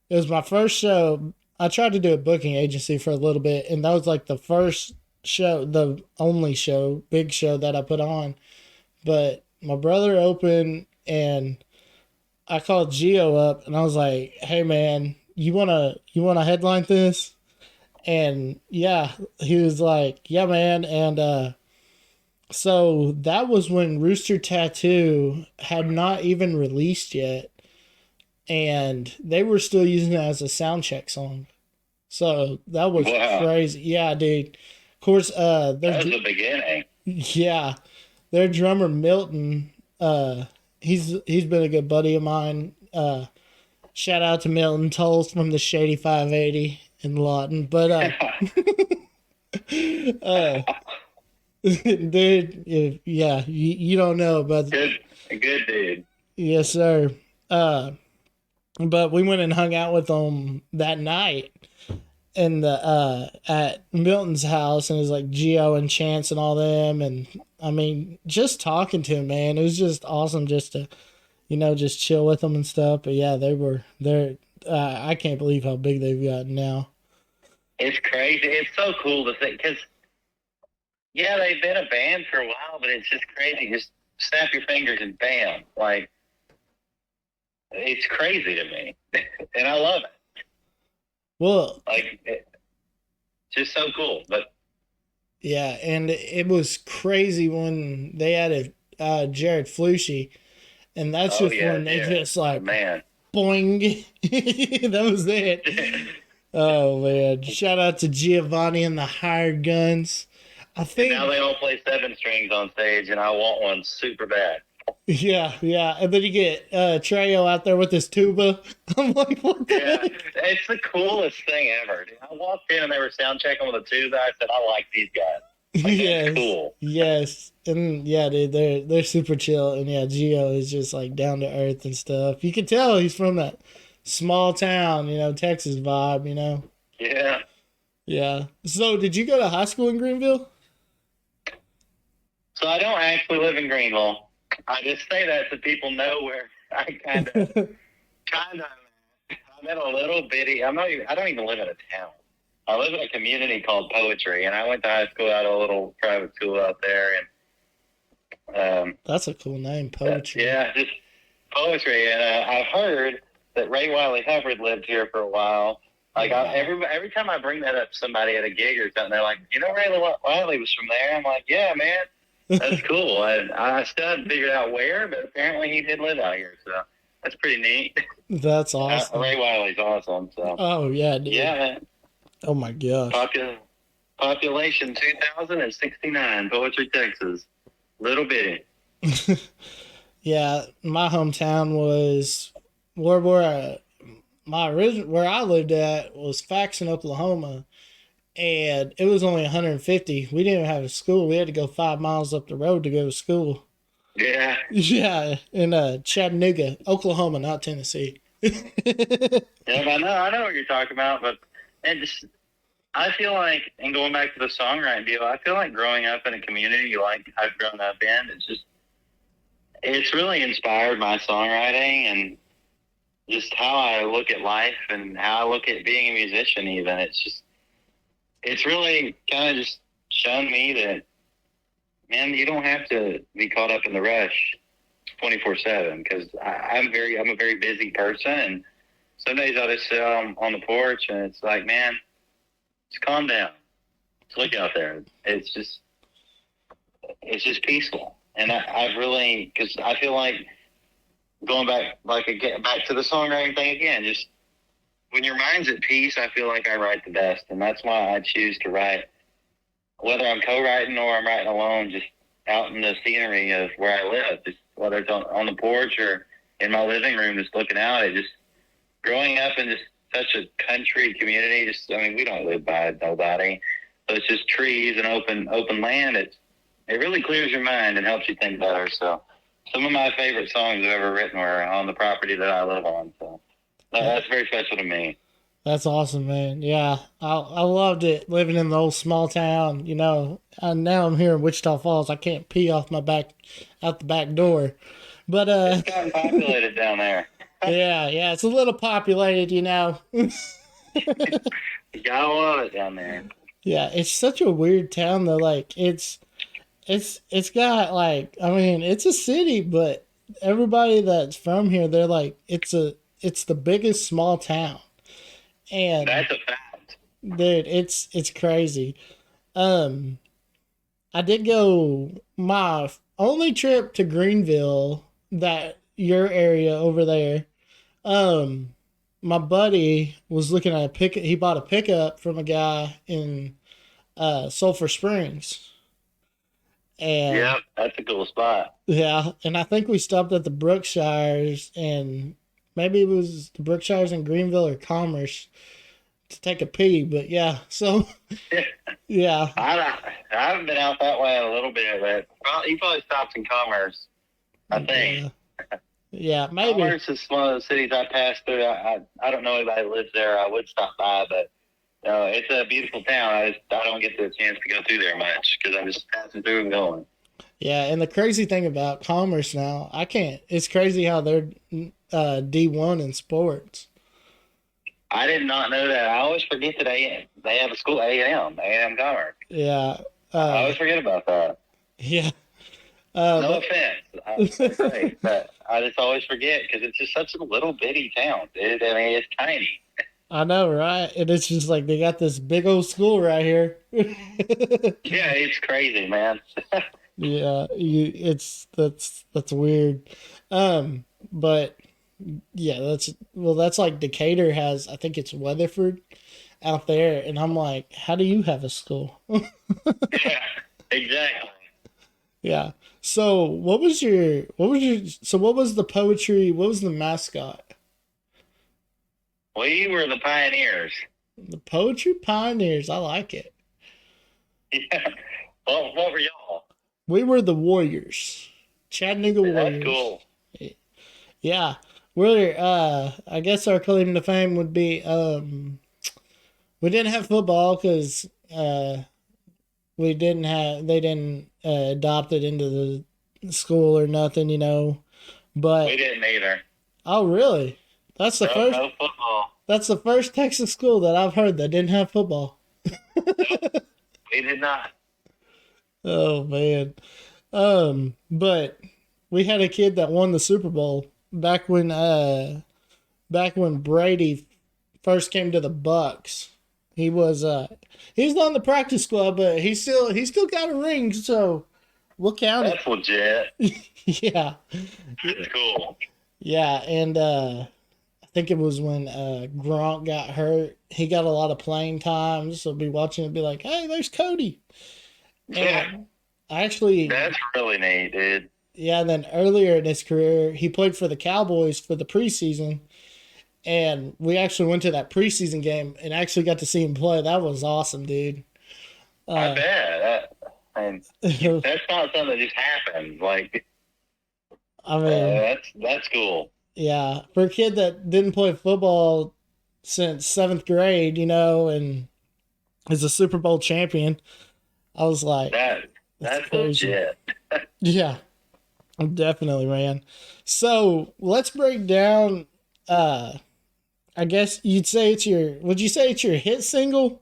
It was my first show. I tried to do a booking agency for a little bit, and that was like the first show, the only show, big show that I put on. But my brother opened, and I called Gio up, and I was like, "Hey man, you wanna headline this?" And yeah, he was like, "Yeah man," and so that was when Rooster Tattoo had not even released yet, and they were still using it as a sound check song. So that was Wow. crazy. Yeah, dude. Of course, That was the beginning. yeah, their drummer Milton, he's been a good buddy of mine. Shout out to Milton Tolls from the Shady 580 in Lawton. But uh, dude, yeah, you don't know, but Good dude. yes, sir. Uh, but we went and hung out with them that night in the at Milton's house, and it was like Geo and Chance and all them, and I mean, just talking to him, man, it was just awesome just to just chill with them and stuff. But yeah, they're. I can't believe how big they've gotten now. It's crazy. It's so cool to think because, yeah, they've been a band for a while, but it's just crazy. Just snap your fingers and bam. Like, it's crazy to me. And I love it. Well, Like, it's just so cool. But yeah, and it was crazy when they added Jared Flushy, and that's oh, just yeah, when they yeah. just like Man. boing. That was it. Oh man! Shout out to Giovanni and the Hired Guns. I And think. now they all play 7 strings on stage, and I want one super bad. Yeah, yeah, and then you get Trejo out there with his tuba. I'm like, what the Yeah, heck? it's the coolest thing ever. Dude. I walked in and they were sound checking with a tuba. I said, I like these guys. Like, that's Yes, cool. yes, and yeah, dude, they're super chill, and yeah, Gio is just like down to earth and stuff. You can tell he's from that small town, Texas vibe, Yeah. Yeah. So, did you go to high school in Greenville? So I don't actually live in Greenville. I just say that so people know where I kind of. I'm in a little bitty. I don't even live in a town. I live in a community called Poetry, and I went to high school at a little private school out there, and That's a cool name, Poetry. yeah, just Poetry. And I've heard that Ray Wiley Hubbard lived here for a while. Like every time I bring that up to somebody at a gig or something, they're like, Ray Wiley was from there. I'm like, yeah, man, that's cool. And I still haven't figured out where, but apparently he did live out here, so that's pretty neat. That's awesome. Ray Wiley's awesome. So Oh yeah, dude. yeah, man. Oh my gosh. Population 2,069, Poetry, Texas. Little bitty. Yeah, my hometown was where where I lived at was Faxon, Oklahoma, and it was only 150. We didn't even have a school. We had to go 5 miles up the road to go to school. Yeah. Yeah, in Chattanooga, Oklahoma, not Tennessee. Yeah, I know what you're talking about, but I feel like, and going back to the songwriting deal, I feel like growing up in a community like I've grown up in, it's really inspired my songwriting and just how I look at life and how I look at being a musician even. It's really kind of just shown me that, man, you don't have to be caught up in the rush 24/7 because I'm a very busy person, and some days I'll just sit on the porch and it's like, man, just calm down. Just look out there. It's just peaceful. And I've really, because I feel like going back to the songwriting thing again, just when your mind's at peace, I feel like I write the best. And that's why I choose to write, whether I'm co-writing or I'm writing alone, just out in the scenery of where I live, just whether it's on the porch or in my living room, just looking out. Growing up in just such a country community, we don't live by nobody. So it's just trees and open land. It really clears your mind and helps you think better. So some of my favorite songs I've ever written were on the property that I live on. So That's very special to me. That's awesome, man. Yeah, I loved it living in the old small town. You know, and now I'm here in Wichita Falls. I can't pee off my back out the back door, but It's gotten populated down there. yeah, it's a little populated. You know. You gotta love it down there. Yeah, it's such a weird town though. Like it's got like I mean it's a city, but everybody that's from here, they're like it's the biggest small town, and That's a fact. dude, it's crazy. Um, I did go my only trip to Greenville, that your area over there. Um, my buddy was looking at a pick. He bought a pickup from a guy in Sulphur Springs, and Yep, that's a cool spot. yeah, and I think we stopped at the Brookshires, and maybe it was the Brookshires in Greenville or Commerce to take a pee. But yeah, so yeah, I haven't been out that way in a little bit, but he probably stops in Commerce, I think. yeah, maybe. Commerce is one of the cities I pass through. I don't know anybody who lives there. I would stop by, but it's a beautiful town. I don't get the chance to go through there much because I'm just passing through and going. Yeah, and the crazy thing about Commerce now, I can't. It's crazy how they're D1 in sports. I did not know that. I always forget that they have a school A&M Commerce. Yeah, I always forget about that. yeah. No offense, I say, but I just always forget because it's just such a little bitty town, dude. I mean, it's tiny. I know, right? And it's just like they got this big old school right here. Yeah, it's crazy, man. Yeah, that's weird. But yeah, that's like Decatur has. I think it's Weatherford out there, and I'm like, how do you have a school? Yeah, exactly. Yeah. So what was the poetry? What was the mascot? We were the pioneers. The Poetry Pioneers. I like it. Yeah. Well, what were y'all? We were the Warriors. Chattanooga Warriors. That's cool. Yeah. We're I guess our claim to fame would be we didn't have football because they didn't adopt it into the school or nothing, you know. But We didn't either. oh really? That's the first No football. That's the first Texas school that I've heard that didn't have football. We did not. Oh man. But we had a kid that won the Super Bowl back when Brady first came to the Bucks. He was not in the practice squad, but he still got a ring, so we'll count it. That's legit. Yeah. That's cool. Yeah, and I think it was when Gronk got hurt. He got a lot of playing time, so be watching and be like, "Hey, there's Cody." Yeah. And actually, That's really neat, dude. yeah. Then earlier in his career, he played for the Cowboys for the preseason, and we actually went to that preseason game and actually got to see him play. That was awesome, dude. I bet. That's not something that just happens. Like, I mean, that's cool. yeah, for a kid that didn't play football since 7th grade, you know, and is a Super Bowl champion, I was like, That's crazy. legit. Yeah, definitely, man. So let's break down. I guess would you say it's your hit single,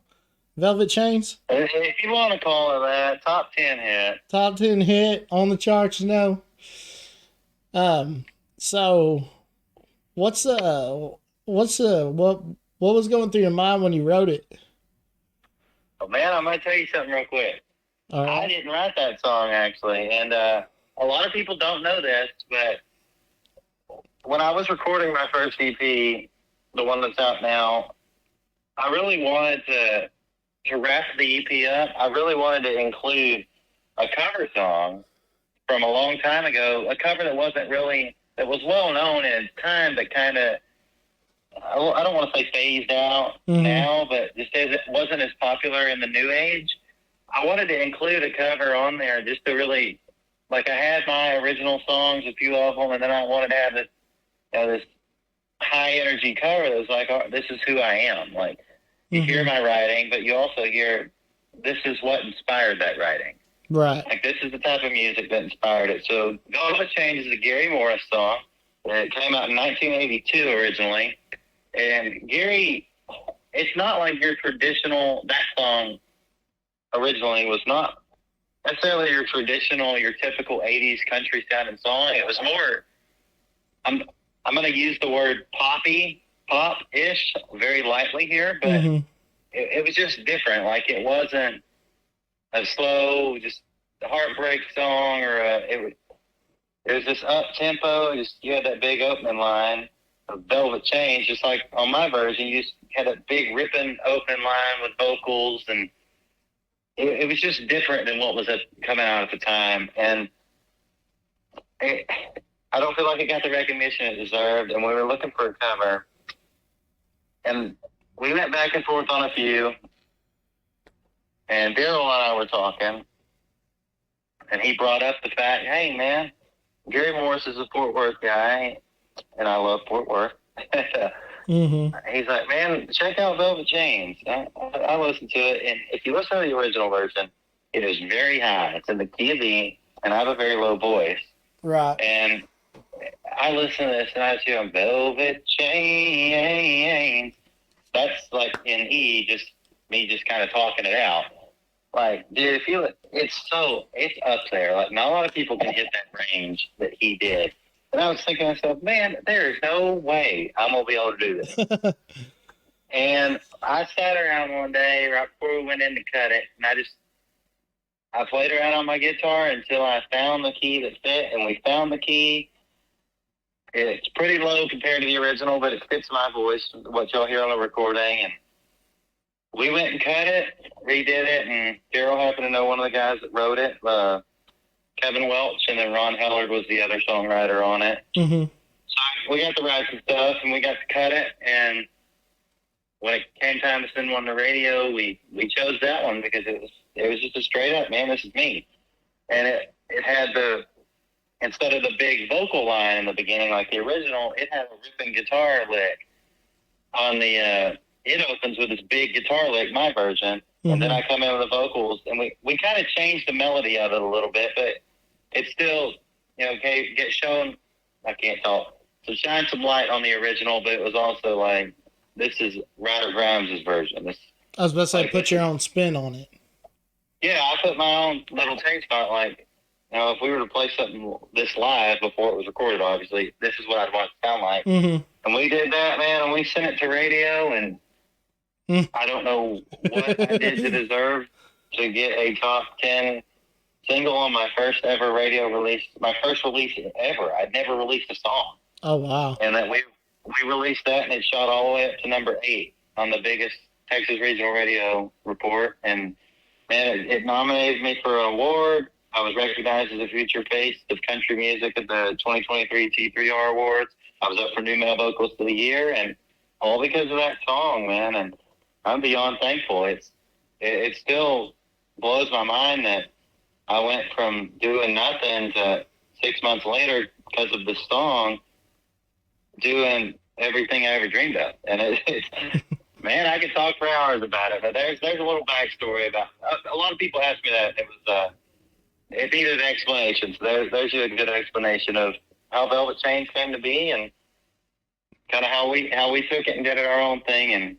Velvet Chains? If you want to call it that, top 10 hit. Top 10 hit on the charts, you know. So what was going through your mind when you wrote it? Oh, man, I'm going to tell you something real quick. All I right. didn't write that song, actually. And a lot of people don't know this, but when I was recording my first EP, the one that's out now, I really wanted to wrap the EP up. I really wanted to include a cover song from a long time ago, a cover that was well known at its time, but kind of, I don't want to say phased out now, but just as it wasn't as popular in the new age. I wanted to include a cover on there just to really, like, I had my original songs, a few of them, and then I wanted to have this high energy cover that was like, oh, this is who I am. Like, you hear my writing, but you also hear this is what inspired that writing. Right. Like, this is the type of music that inspired it. So, Go With Change is a Gary Morris song. It came out in 1982 originally. And Gary, it's not like your traditional, that song originally was not necessarily your traditional, your typical 80s country sounding song. It was more, I'm going to use the word pop-ish very lightly here, but it was just different. Like, it wasn't a slow, just heartbreak song, or it was just up tempo. Just, you had that big opening line of Velvet Chains, just like on my version. You just had a big ripping opening line with vocals, and it was just different than what was coming out at the time. And I don't feel like it got the recognition it deserved. And we were looking for a cover, and we went back and forth on a few. And Daryl and I were talking, and he brought up the fact, hey, man, Gary Morris is a Fort Worth guy, and I love Fort Worth. He's like, man, check out Velvet Chains. I listened to it, and if you listen to the original version, it is very high. It's in the key of D, and I have a very low voice. Right. And I listen to this, and I hear Velvet Chains. That's like in E, just me just kind of talking it out. Like, dude, it's up there. Like, not a lot of people can hit that range that he did. And I was thinking to myself, man, there is no way I'm going to be able to do this. And I sat around one day right before we went in to cut it, and I played around on my guitar until I found the key that fit, and we found the key. It's pretty low compared to the original, but it fits my voice, what y'all hear on the recording. And we went and cut it, redid it, and Daryl happened to know one of the guys that wrote it, Kevin Welch, and then Ron Hellard was the other songwriter on it. So we got to write some stuff, and we got to cut it, and when it came time to send one to radio, we chose that one because it was just a straight up, man, this is me. And it had instead of the big vocal line in the beginning like the original, it had a ripping guitar lick on the, it opens with this big guitar lick, my version, and then I come in with the vocals, and we kind of changed the melody of it a little bit, but it's still, get shown, I can't talk, so shine some light on the original, but it was also like, this is Ryder Grimes' version. I was about to say, put your own spin on it. Yeah, I put my own little taste on it, like, if we were to play something this live before it was recorded, obviously, this is what I'd want it to sound like. And we did that, man, and we sent it to radio, and I don't know what I did to deserve to get a top 10 single on my first ever radio release, my first release ever. I'd never released a song. Oh, wow. And then we released that, and it shot all the way up to number 8 on the biggest Texas regional radio report. And, man, it nominated me for an award. I was recognized as a future face of country music at the 2023 T3R Awards. I was up for New Male Vocalist of the Year, and all because of that song, man. And I'm beyond thankful. It still blows my mind that I went from doing nothing to 6 months later, because of this song, doing everything I ever dreamed of. And it's man, I could talk for hours about it, but there's a little backstory about a lot of people ask me that. It needed an explanation. So there's a good explanation of how Velvet Chains came to be, and kind of how we took it and did it our own thing, and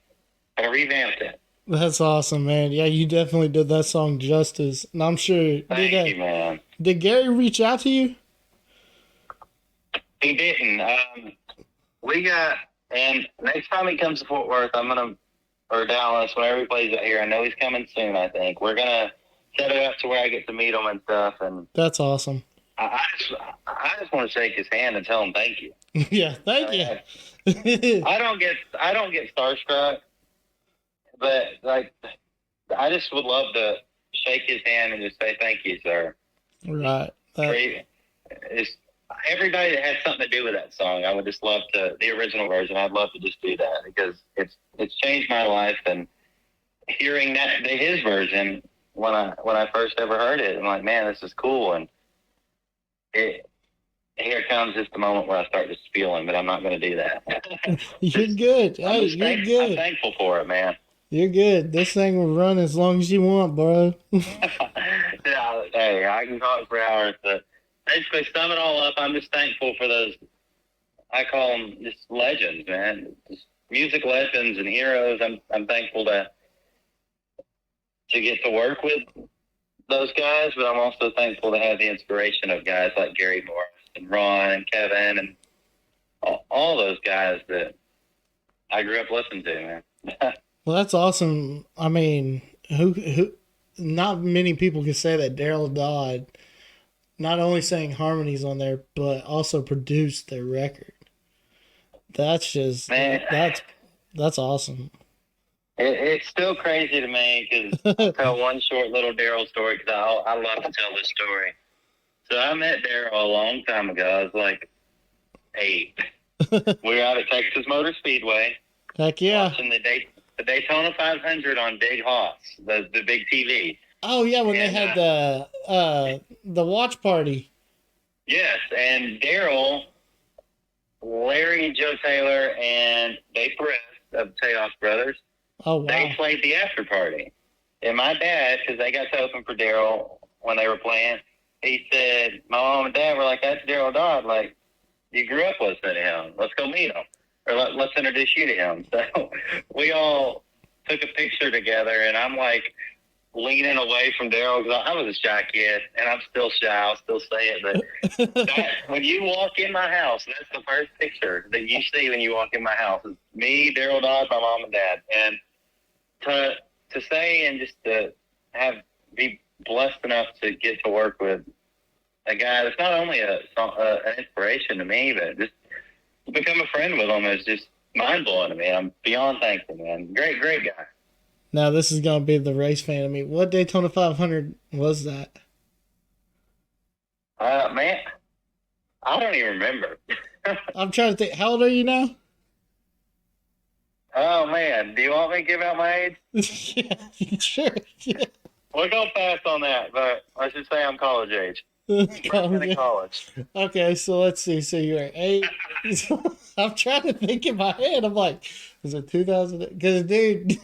kind of revamped it. That's awesome, man. Yeah, you definitely did that song justice. And I'm sure. Thank you, man. Did Gary reach out to you? He didn't. And next time he comes to Fort Worth, or Dallas, whenever he plays out here, I know he's coming soon, I think. We're going to set it up to where I get to meet him and stuff. And that's awesome. I just want to shake his hand and tell him thank you. Yeah, thank you. I don't get starstruck, but like, I just would love to shake his hand and just say thank you, sir. Right. It's everybody that has something to do with that song. I would just love the original version. I'd love to just do that because it's changed my life. And hearing his version when I first ever heard it, I'm like, man, this is cool. And here comes just the moment where I start just spewing, but I'm not going to do that. You're good. Hey, you're I'm good. thankful for it, man. You're good. This thing will run as long as you want, bro. Yeah, hey, I can talk for hours, but basically, sum it all up, I'm just thankful for those, I call them just legends, man. Just music legends and heroes. I'm thankful to get to work with those guys, but I'm also thankful to have the inspiration of guys like Gary Morris and Ron and Kevin and all those guys that I grew up listening to, man. Well, that's awesome. I mean, who? Not many people can say that Daryl Dodd not only sang harmonies on there, but also produced their record. That's just Man. that's awesome. It's still crazy to me because I'll tell one short little Daryl story because I love to tell this story. So I met Daryl a long time ago. I was like 8. We were out at Texas Motor Speedway. Heck yeah. Watching the Daytona 500 on Big Hots, the big TV. Oh yeah, when they had the watch party. Yes, and Daryl, Larry, Joe Taylor, and Dave Perez of the Chaos Brothers, Oh wow. they played the after party. And my dad, because they got to open for Daryl when they were playing, he said, my mom and dad were like, that's Daryl Dodd. Like, you grew up listening to him. Let's go meet him. Or let's introduce you to him. So we all took a picture together, and I'm like leaning away from Daryl because I was a shy kid, and I'm still shy. I'll still say it. But when you walk in my house, that's the first picture that you see when you walk in my house. It's me, Daryl Dodd, my mom and dad. And to say and just to be blessed enough to get to work with a guy that's not only an inspiration to me, but just to become a friend with him is just mind-blowing to me. I'm beyond thankful, man. Great guy. Now this is gonna be the race fan of me. What Daytona 500 was that? Man, I don't even remember. I'm trying to think. How old are you now? Oh, man. Do you want me to give out my age? Yeah, sure. Yeah. We'll go fast on that, but let's just say I'm college age. In college. Okay, so let's see. So you're 8. I'm trying to think in my head. I'm like, is it 2000? Because, dude,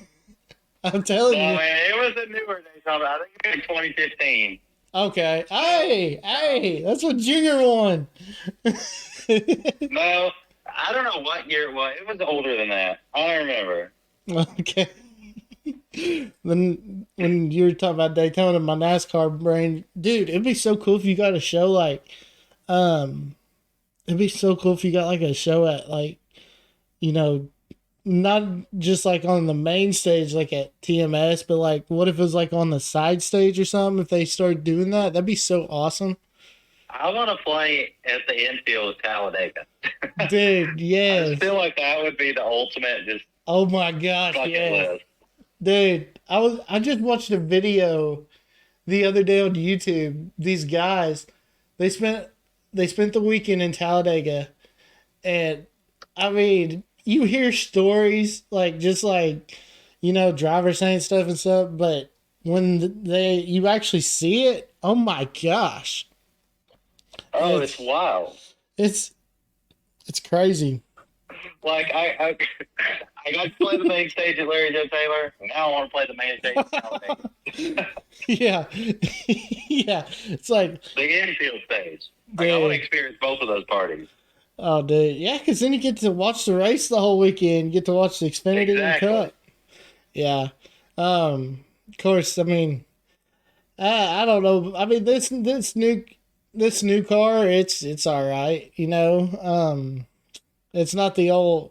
I'm telling you. Man, it was a newer Daytona. I think it was 2015. Okay. Hey, that's what Junior won. No, I don't know what year it was. It was older than that. I don't remember. Okay. Then when you were talking about Daytona, my NASCAR brain, dude, it'd be so cool if you got a show like, it'd be so cool if you got like a show at like, you know, not just like on the main stage like at TMS, but like what if it was like on the side stage or something? If they started doing that, that'd be so awesome. I want to play at the infield of Talladega. Dude, yes. I feel like that would be the ultimate just Oh my gosh, bucket yes. list. Dude, I just watched a video the other day on YouTube. These guys, they spent the weekend in Talladega, and I mean, you hear stories like just like, you know, drivers saying stuff and stuff, but when you actually see it, oh my gosh. Oh, it's wild. It's crazy. Like I got to play the main stage at Larry Joe Taylor. Now I want to play the main stage at Talladega. Yeah. Yeah. It's like The infield stage. Like, I want to experience both of those parties. Oh, dude. Yeah, because then you get to watch the race the whole weekend. You get to watch the Xfinity and Cup. Yeah. Of course, I mean, I don't know. I mean, this new car, it's all right. You know, it's not the old.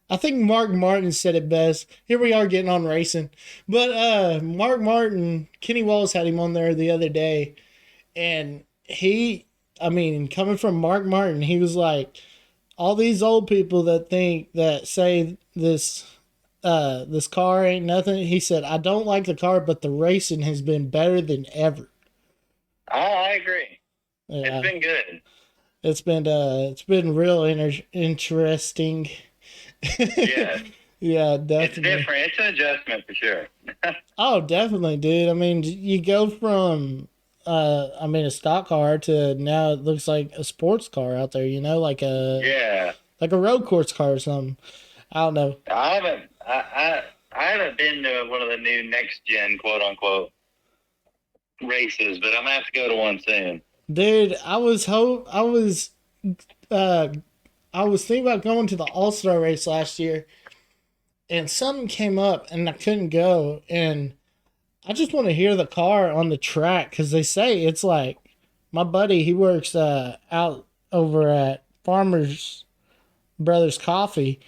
I think Mark Martin said it best. Here we are getting on racing, but Mark Martin, Kenny Wallace had him on there the other day, and coming from Mark Martin, he was like, all these old people that say this car ain't nothing. He said, I don't like the car, but the racing has been better than ever. I agree. Yeah. It's been good. It's been real interesting. Yeah. Yeah, definitely. It's different. It's an adjustment for sure. Oh, definitely, dude. I mean, you go from a stock car to now it looks like a sports car out there. Yeah. Like a road course car or something. I don't know. I haven't been to one of the new next gen quote unquote races, but I'm gonna have to go to one soon. Dude, I was thinking about going to the All Star race last year, and something came up, and I couldn't go. And I just want to hear the car on the track because they say it's like my buddy. He works out over at Farmers Brothers Coffee,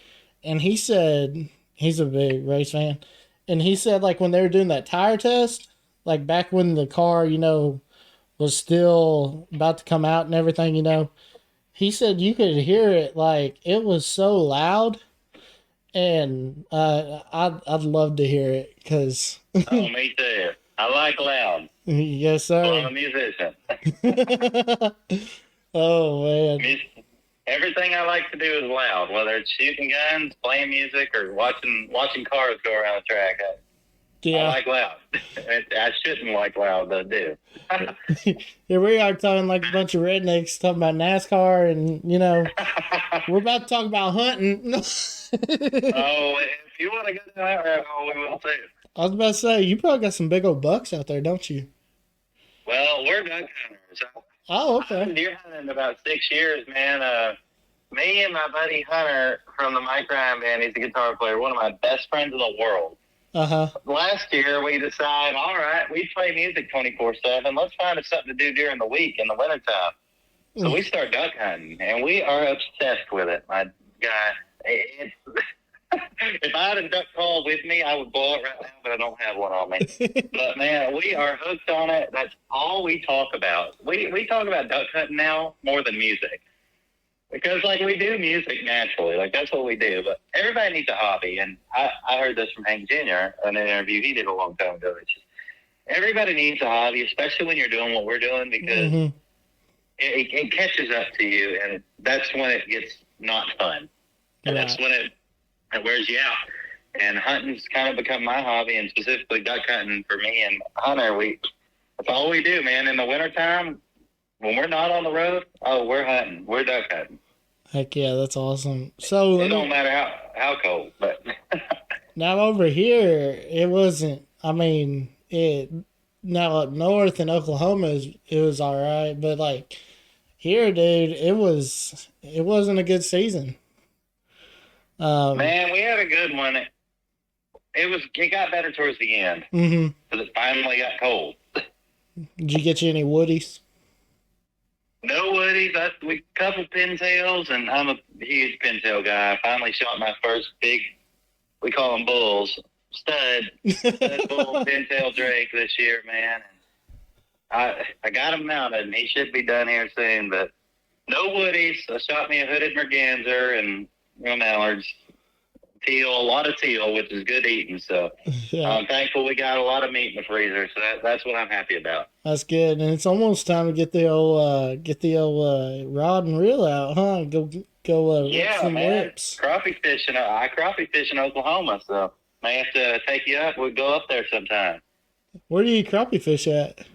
and he said he's a big race fan, and he said like when they were doing that tire test, like back when the car was still about to come out and everything, he said you could hear it like it was so loud, and I'd love to hear it because Oh, me too. I like loud. yes Well, I'm sir. a musician. Oh man, Everything I like to do is loud, whether it's shooting guns, playing music, or watching cars go around the track. I yeah. like loud. I shouldn't like loud, but I do. Here we are talking like a bunch of rednecks talking about NASCAR, and we're about to talk about hunting. Oh, if you want to go down that rabbit hole, we will too. I was about to say you probably got some big old bucks out there, don't you? Well, we're duck hunters. Oh, I've been okay. deer hunting about 6 years, man. Me and my buddy Hunter from the Mike Ryan band, he's a guitar player, one of my best friends in the world. Uh-huh. Last year, we decided, all right, we play music 24/7. Let's find us something to do during the week in the wintertime. So we start duck hunting, and we are obsessed with it, my guy. If I had a duck call with me, I would blow it right now, but I don't have one on me. But, man, we are hooked on it. That's all we talk about. We talk about duck hunting now more than music. Because, like, we do music naturally. Like, that's what we do. But everybody needs a hobby. And I heard this from Hank Jr. in an interview he did a long time ago. It's just, everybody needs a hobby, especially when you're doing what we're doing, because it catches up to you, and that's when it gets not fun. And that's when it wears you out. And hunting's kind of become my hobby, and specifically duck hunting for me and Hunter. That's all we do, man. In the wintertime, when we're not on the road, we're hunting. We're duck hunting. Heck yeah, that's awesome. So it don't matter how cold, but now over here, it wasn't. I mean, now up north in Oklahoma, it was all right, but like here, dude, it wasn't a good season. Man, we had a good one. It got better towards the end because it finally got cold. Did you get you any woodies? No woodies. We couple pintails, and I'm a huge pintail guy. I finally shot my first big, we call them bulls, stud bull pintail drake this year, man. And I got him mounted, and he should be done here soon. But no woodies. I shot me a hooded merganser and mallards, teal, a lot of teal, which is good eating. So I'm thankful we got a lot of meat in the freezer. So that's what I'm happy about. That's good, and it's almost time to get the old rod and reel out, huh? Go yeah, some man. whips. Crappie fishing. I crappie fish in Oklahoma, so may have to take you up. We'll go up there sometime. Where do you crappie fish at?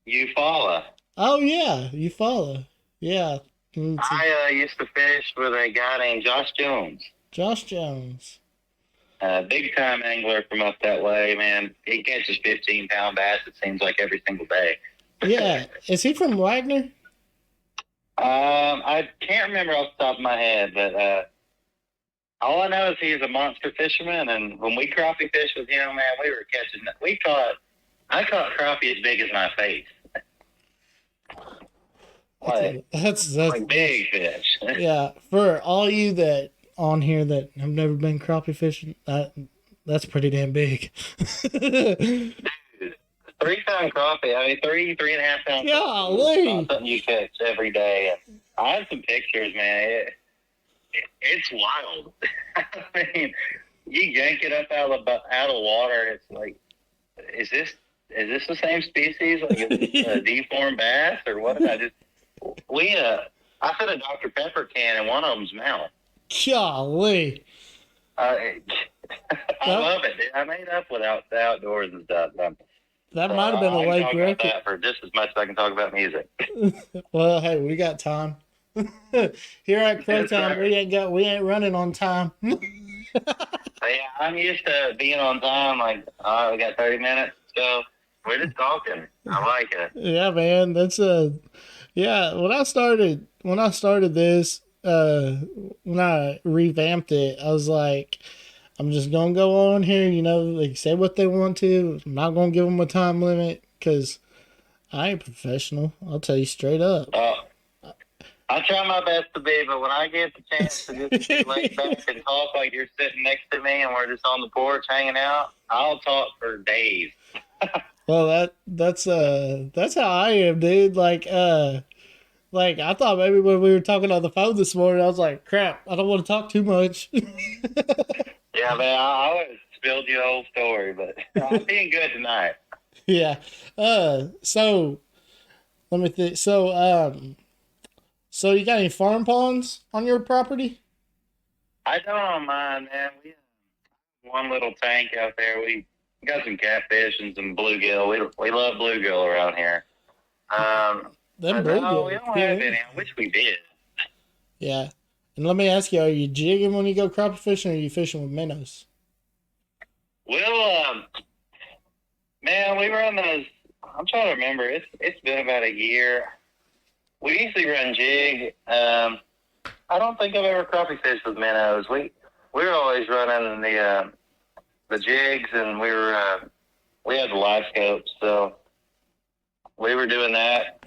Eufaula. Oh yeah, Eufaula. Yeah. I used to fish with a guy named Josh Jones. Josh Jones. Big time angler from up that way, man. He catches 15-pound bass, it seems like, every single day. Yeah. Is he from Wagner? I can't remember off the top of my head, but all I know is he's a monster fisherman, and when we crappie fished with him, man, we were catching. I caught crappie as big as my face. That's like big fish. Yeah, for all you that on here that have never been crappie fishing, that's pretty damn big. Dude, 3-pound crappie. I mean, 3.5 pounds. Golly. Something you catch every day. And I have some pictures, man. It's wild. I mean, you yank it up out of the water. It's like, is this the same species? Like, is this a deformed bass or what? I put a Dr. Pepper can in one of them's mouth. Golly. I love it, dude. I made up without the outdoors and stuff. That might have been a I can lake talk about record. that for just as much as I can talk about music. Well, hey, we got time. Here at Crow Yes, Time, sir. we ain't running on time. Yeah, I'm used to being on time. Like, we got 30 minutes, so we're just talking. I like it. Yeah, man, that's yeah. When I started this, when I revamped it, I was like, I'm just gonna go on here, like say what they want to. I'm not gonna give them a time limit because I ain't professional. I'll tell you straight up. I try my best to be, but when I get the chance to just be laid back and talk like you're sitting next to me and we're just on the porch hanging out, I'll talk for days. Well, that's how I am, dude. Like I thought maybe when we were talking on the phone this morning, I was like, crap, I don't want to talk too much. Yeah, man, I would have spilled you a whole story, but I'm being good tonight. Yeah. So let me think. So you got any farm ponds on your property? I don't mind, man. We have one little tank out there. We got some catfish and some bluegill. We love bluegill around here. Them But no, bluegill. we don't have any. I wish we did. Yeah. And let me ask you, are you jigging when you go crappie fishing or are you fishing with minnows? Well, man, we run those. I'm trying to remember. It's been about a year. We usually run jig. I don't think I've ever crappie fished with minnows. We were always running the jigs, and we had the live scopes, so we were doing that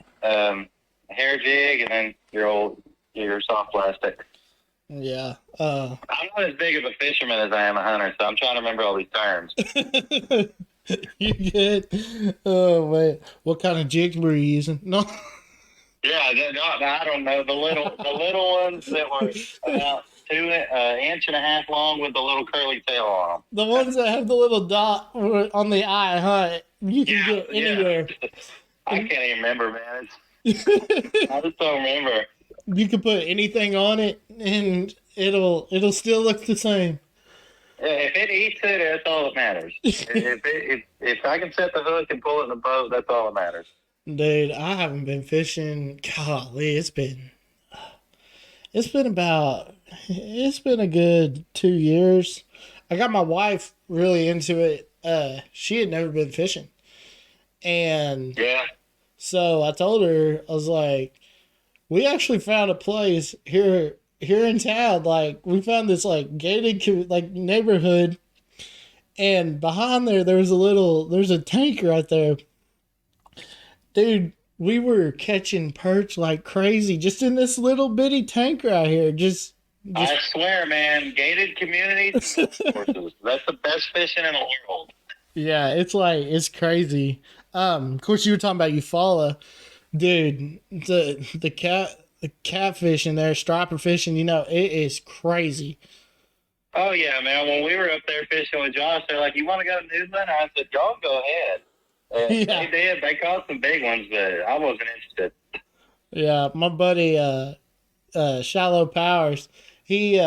hair jig, and then your soft plastic. Yeah. I'm not as big of a fisherman as I am a hunter, so I'm trying to remember all these terms. You good? Oh man, what kind of jigs were you using? No. Yeah, I don't know the little ones that were about 2 inch and a half long with the little curly tail on them. The ones that have the little dot on the eye, huh? You can get anywhere. Yeah. I can't even remember, man. I just don't remember. You can put anything on it, and it'll still look the same. Yeah, if it eats it, that's all that matters. if I can set the hook and pull it in the boat, that's all that matters. Dude, I haven't been fishing. Golly, it's been a good 2 years. I got my wife really into it. She had never been fishing, and Yeah. so I told her, I was like, we actually found a place here in town. Like, we found this like gated like neighborhood, and behind there's a tank right there. Dude, we were catching perch like crazy just in this little bitty tank right here. Just I swear, man, gated communities and courses. That's the best fishing in the world. yeah, it's crazy. Of course, you were talking about Eufaula, dude. The catfish in there, striper fishing. It is crazy. Oh, yeah, man. When we were up there fishing with Josh, they're like, you want to go noodling? I said, y'all go ahead. Yeah. They did. They caught some big ones, but I wasn't interested. Yeah, my buddy, Shallow Powers, he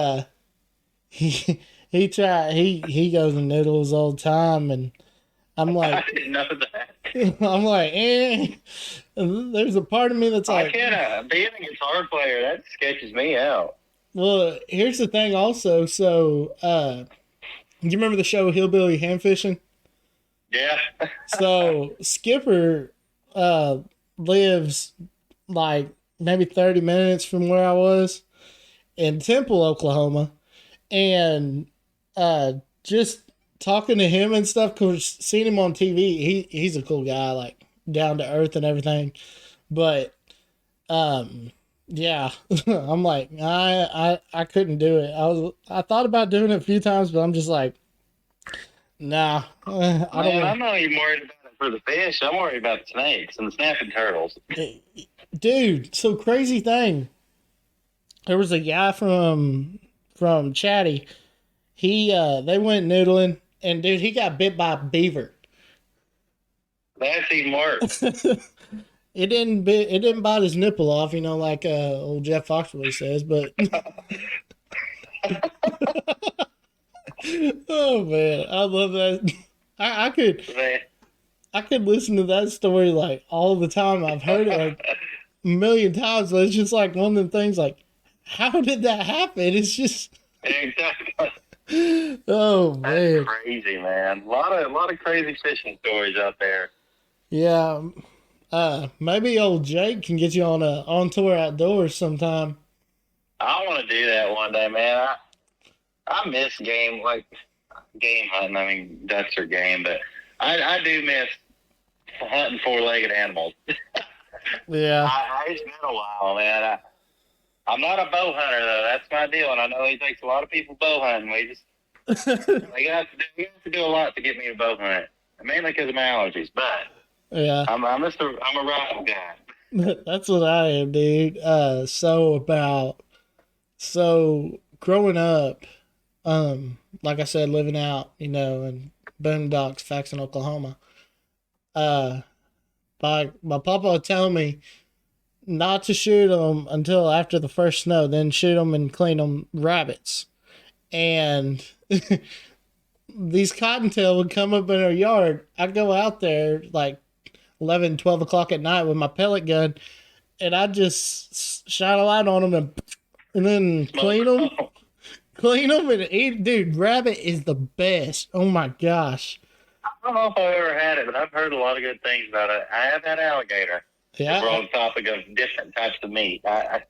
he goes and noodles all the time, and I'm I like, didn't know that. I'm like, And there's a part of me that's I like, can't. Being a guitar player, that sketches me out. well, here's the thing also. So, you remember the show Hillbilly Ham Fishing? Yeah. So Skipper lives like maybe 30 minutes from where I was in Temple, Oklahoma. And just talking to him and stuff, because seeing him on TV, he's a cool guy, like down to earth and everything. But yeah, I'm like, I couldn't do it. I thought about doing it a few times, but I'm just like, nah, I don't. Man, I'm not even worried about it for the fish. I'm worried about the snakes and the snapping turtles. Dude, so crazy thing. There was a guy from Chatty. They went noodling, and dude, he got bit by a beaver. That's even worse. It didn't bite his nipple off, like old Jeff Foxworthy says, but oh man, I love that. I I could listen to that story like all the time. I've heard it like a million times, but it's just like one of the things like, how did that happen? It's just, Exactly. oh That's man. crazy, man. A lot of crazy fishing stories out there. Yeah. Maybe old Jake can get you on a on tour outdoors sometime. I want to do that one day, man. I miss game hunting. I mean, ducks are game, but I do miss hunting four-legged animals. Yeah. It's been a while, man. I'm not a bow hunter though. That's my deal, and I know it takes a lot of people bow hunting. You have to do a lot to get me to bow hunt, mainly because of my allergies. But Yeah. I'm a rifle guy. That's what I am, dude. So growing up, like I said, living out, in boondocks, Faxon, Oklahoma. Uh, my papa would tell me not to shoot them until after the first snow, then shoot them and clean them rabbits. And these cottontail would come up in our yard. I'd go out there like 11, 12 o'clock at night with my pellet gun, and I'd just shine a light on them and then clean them and eat. Dude, rabbit is the best. Oh my gosh. I don't know if I've ever had it, but I've heard a lot of good things about it. I have had alligator. Yeah. We're on the topic of different types of meat. I've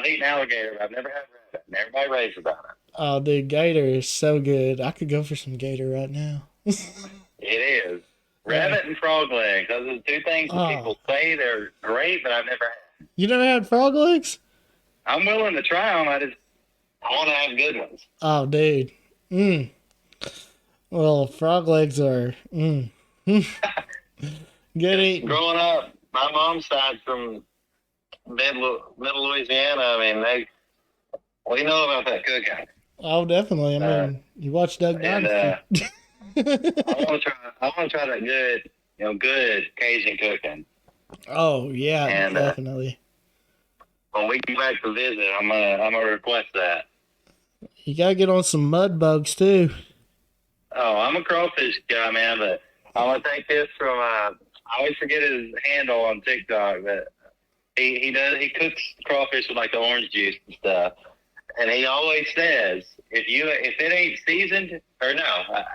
eaten alligator, but I've never had rabbit. And everybody raves about it. Oh, dude, gator is so good. I could go for some gator right now. It is. Rabbit and frog legs. Those are the two things that people say they're great, but I've never had. You never had frog legs? I'm willing to try them. I want to have good ones. Oh, dude. Well, frog legs are good eating. Growing up, my mom's side from middle Louisiana, I mean, we know about that cooking. Oh, definitely. I mean, you watch Doug Dynasty. I want to try that good Cajun cooking. Oh yeah, And, definitely. When we get back to visit, I'm gonna request that. You gotta get on some mud bugs too. Oh, I'm a crawfish guy, man, but I want to take this from. I always forget his handle on TikTok, but he cooks crawfish with like the orange juice and stuff, and he always says if it ain't seasoned, or no,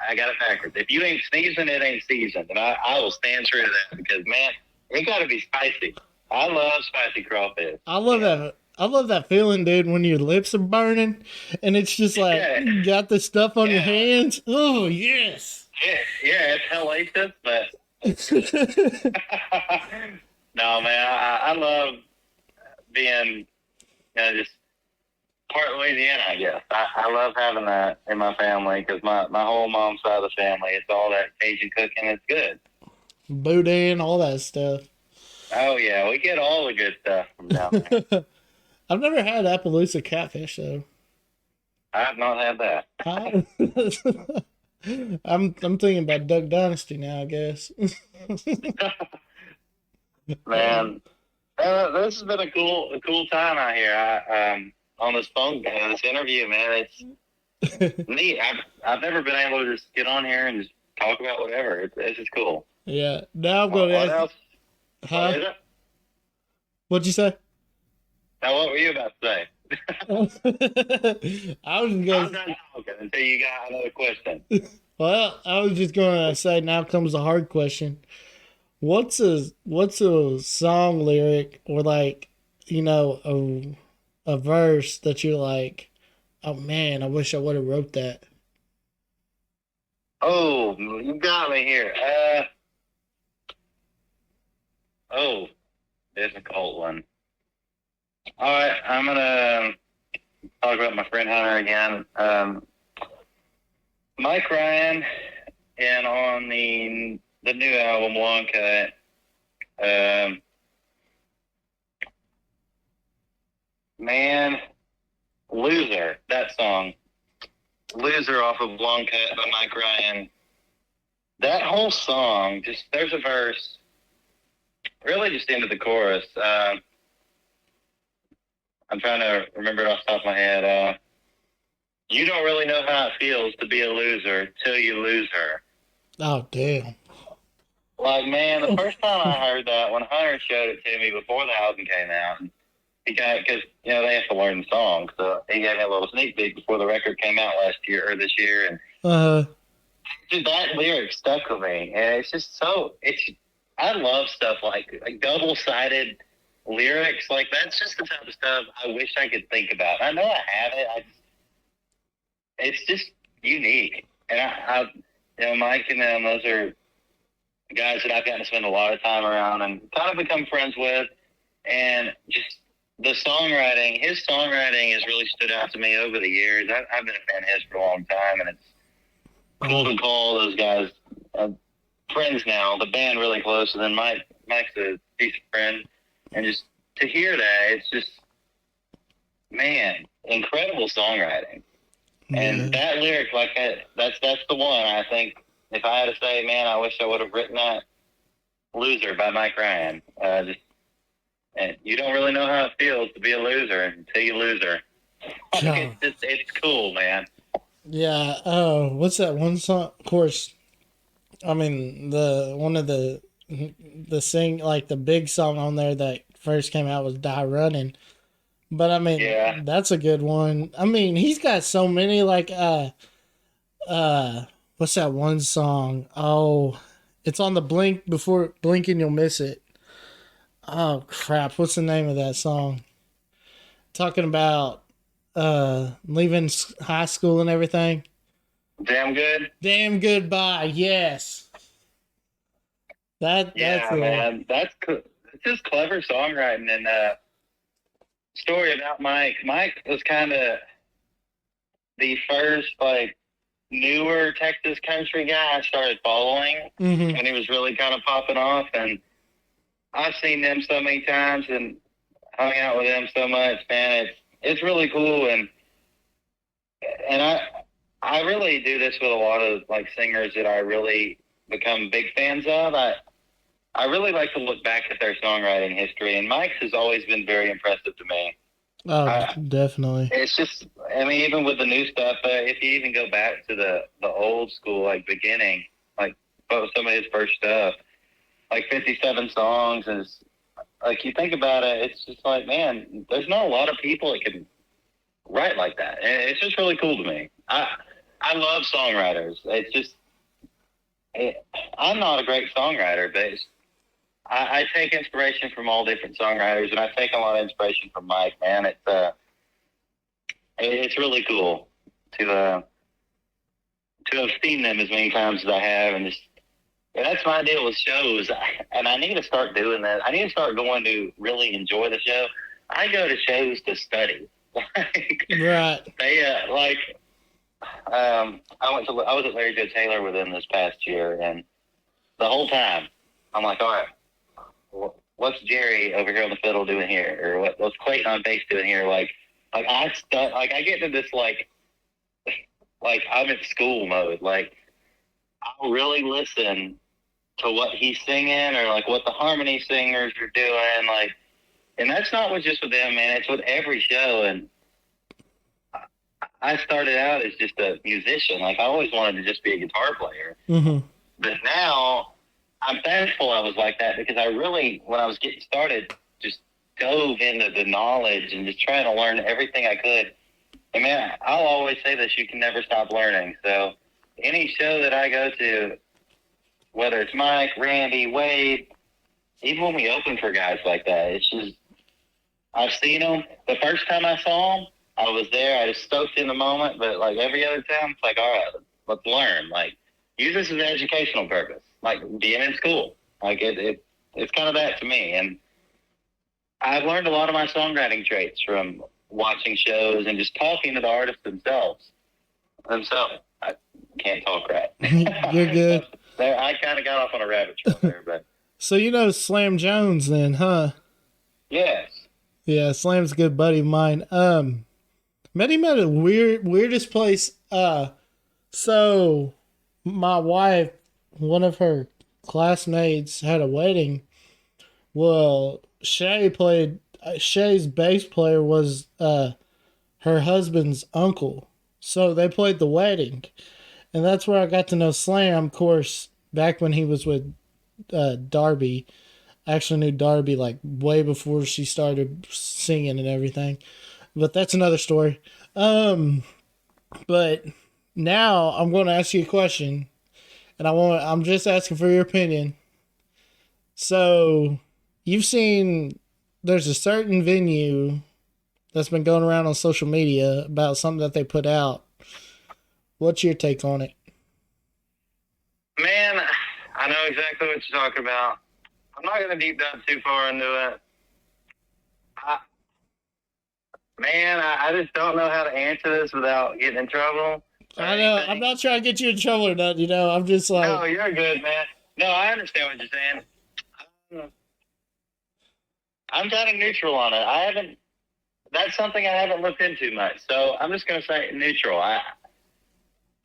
I got it backwards. If you ain't seasoned, it ain't seasoned, and I will stand true to that because man, it got to be spicy. I love spicy crawfish. I love that. I love that feeling, dude, when your lips are burning and it's just like you got the stuff on your hands. Oh, yes. Yeah, it's hellacious, but no, man, I love being just part Louisiana, I guess. I love having that in my family because my whole mom's side of the family, it's all that Cajun cooking. It's good. Boudin, all that stuff. Oh, yeah, we get all the good stuff from down there. I've never had Appaloosa catfish, though. I have not had that. I'm thinking about Duck Dynasty now, I guess. Man, this has been a cool time out here. On this interview, man, it's neat. I've never been able to just get on here and just talk about whatever. This is cool. Yeah. Now I'm going to ask. What else? Huh? What is it? What'd you say? Now, what were you about to say? I was I'm going. done talking until you got another question. Well, I was just going to say. Now comes the hard question. What's a song lyric or like a verse that you're like, oh man, I wish I would have wrote that. Oh, you got me here. Difficult one. All right, I'm gonna talk about my friend Hunter again. Mike Ryan, and on the new album Long Cut. Man, Loser, that song. Loser off of Long Cut by Mike Ryan. That whole song, there's a verse, really just into the chorus. I'm trying to remember it off the top of my head. You don't really know how it feels to be a loser till you lose her. Oh, damn. Like, man, the first time I heard that, when Hunter showed it to me before the album came out, he got, because, they have to learn the song, so he gave me a little sneak peek before the record came out last year, or this year, and just that lyric stuck with me, and it's just I love stuff like double-sided lyrics, like, that's just the type of stuff I wish I could think about. I know I have it, it's just unique, and Mike and them, those are guys that I've gotten to spend a lot of time around and kind of become friends with, and just the songwriting, his songwriting has really stood out to me over the years. I've been a fan of his for a long time, and it's cool to call those guys friends now. The band really close, and then Mike's a decent friend, and just to hear that, it's just, man, incredible songwriting. And that lyric, like that's the one. I think if I had to say, man, I wish I would have written that. "Loser" by Mike Ryan. And you don't really know how it feels to be a loser until you lose her. It's cool, man. Yeah. What's that one song? Of course, I mean one of the big song on there that first came out was "Die Running." But I mean, that's a good one. I mean, he's got so many, like what's that one song? Oh, it's on the Blink before Blinking You'll Miss It. Oh crap! What's the name of that song? Talking about leaving high school and everything. Damn Good. Damn Goodbye. Yes. That's man. That's cool. It's just clever songwriting. And story about Mike. Mike was kind of the first newer Texas country guy I started following when he was really kind of popping off, and I've seen them so many times and hung out with them so much, man. It's really cool, and I really do this with a lot of singers that I really become big fans of. I really like to look back at their songwriting history, and Mike's has always been very impressive to me. Oh, definitely. It's just, I mean, even with the new stuff, if you even go back to the old school, beginning, some of his first stuff, 57 songs, and you think about it, it's just man, there's not a lot of people that can write like that. And it's just really cool to me. I love songwriters. It's just, I'm not a great songwriter, but I take inspiration from all different songwriters, and I take a lot of inspiration from Mike, man. It's really cool to have seen them as many times as I have, and that's my deal with shows. And I need to start doing that. I need to start going to really enjoy the show. I go to shows to study. Right. I was at Larry Joe Taylor with them this past year, and the whole time I'm like, all right, what's Jerry over here on the fiddle doing here, or what's Clayton on bass doing here? I get to this I'm in school mode. I'll really listen to what he's singing, or what the harmony singers are doing, and that's not just with them, man. It's with every show. And I started out as just a musician. I always wanted to just be a guitar player. But now I'm thankful I was like that, because I really, when I was getting started, just dove into the knowledge and just trying to learn everything I could. And man, I'll always say this: you can never stop learning. So any show that I go to, whether it's Mike, Randy, Wade, even when we open for guys like that, it's just, I've seen them. The first time I saw them, I was there. I just stoked in the moment. But every other time, it's all right, let's learn. Use this as an educational purpose. Being in school. It's kind of that to me. And I've learned a lot of my songwriting traits from watching shows and just talking to the artists themselves. I can't talk right. You're good. I kind of got off on a rabbit trail there, but. So you know Slam Jones then, huh? Yes. Yeah, Slam's a good buddy of mine. Met him at a weirdest place. So my wife, one of her classmates had a wedding. Well, Shay's bass player was her husband's uncle. So they played the wedding. And that's where I got to know Slam, of course, back when he was with Darby. I actually knew Darby like way before she started singing and everything. But that's another story. But now I'm going to ask you a question, and I'm just asking for your opinion. So, you've seen there's a certain venue that's been going around on social media about something that they put out. What's your take on it? Man, I know exactly what you're talking about. I'm not going to deep dive too far into it. I just don't know how to answer this without getting in trouble. I know. I'm not trying to get you in trouble or nothing, you know. I'm just like... No, you're good, man. No, I understand what you're saying. I'm kind of neutral on it. That's something I haven't looked into much. So I'm just going to say neutral. I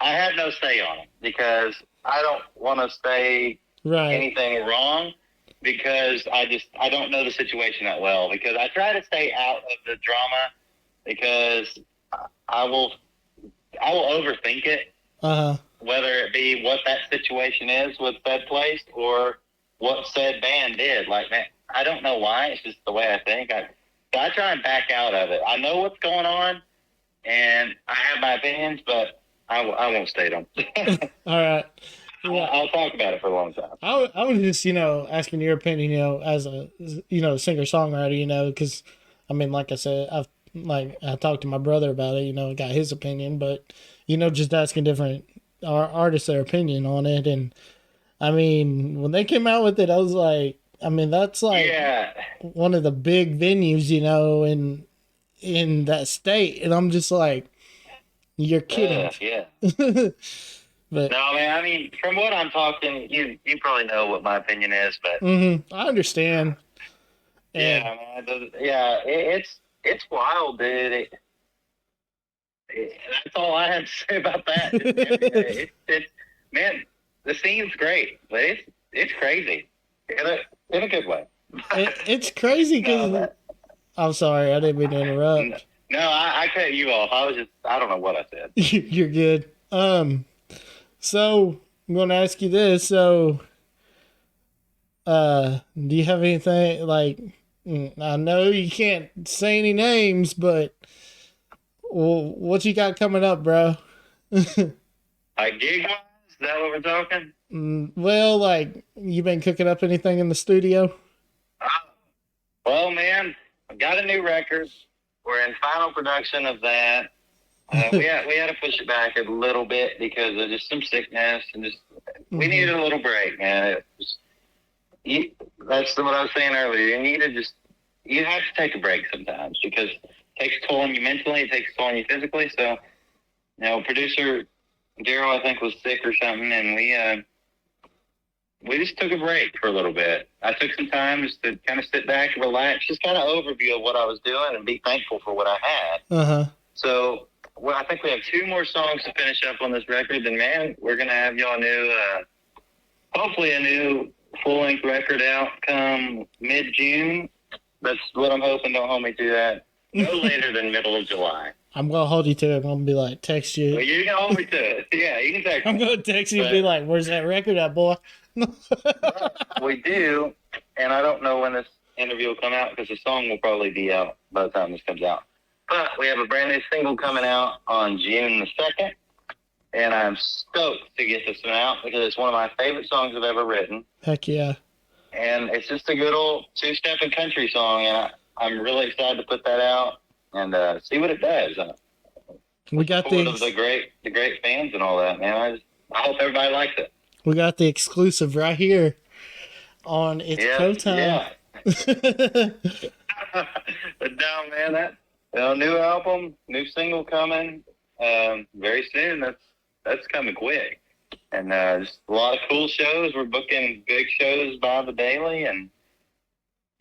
have no say on it because I don't want to say anything wrong because I don't know the situation that well, because I try to stay out of the drama because I will overthink it. Whether it be what that situation is with said place or what said band did. Like, man, I don't know why. It's just the way I think. I try and back out of it. I know what's going on, and I have my opinions, but I won't state them. All right. Yeah. I'll talk about it for a long time. I was just, asking your opinion, as a, singer-songwriter, because, I mean, like I said, I talked to my brother about it, got his opinion, but, just asking different artists their opinion on it. And, I mean, when they came out with it, I was like, I mean, that's like one of the big venues, in that state. And I'm just like, you're kidding. Yeah. But, no, man, I mean, from what I'm talking, you probably know what my opinion is, but I understand. And, man. It's wild, dude. That's all I have to say about that. Man, the scene's great, but it's crazy in a good way. It's crazy because I'm sorry, I didn't mean to interrupt. No, I cut you off. I don't know what I said. You're good. So I'm going to ask you this. So, do you have anything like? I know you can't say any names, but what you got coming up, bro? Like gig-wise? Is that what we're talking? Well, like, you been cooking up anything in the studio? Well, man, I got a new record. We're in final production of that. We had to push it back a little bit because of just some sickness and we needed a little break, man. That's what I was saying earlier. You have to take a break sometimes because it takes a toll on you mentally, it takes a toll on you physically. So, producer Daryl, I think, was sick or something, and we just took a break for a little bit. I took some time just to kind of sit back and relax, just kind of overview of what I was doing and be thankful for what I had. So, I think we have 2 more songs to finish up on this record, and man, we're going to have y'all hopefully a new full-length record out come mid-June. That's what I'm hoping. Don't hold me to that. No later than middle of July. I'm going to hold you to it. I'm going to be like, text you. Well, you can hold me to it. Yeah, you can text me. I'm going to text you and be like, where's that record at, boy? We do, and I don't know when this interview will come out because the song will probably be out by the time this comes out. But we have a brand new single coming out on June the 2nd, and I'm stoked to get this one out because it's one of my favorite songs I've ever written. Heck yeah. And it's just a good old two-stepping country song, and I'm really excited to put that out and see what it does. We got the great fans and all that, man. I hope everybody likes it. We got the exclusive right here on It's Pro Time. Yeah. But no, man, that new album, new single coming very soon. That's coming quick. And just a lot of cool shows. We're booking big shows by the daily and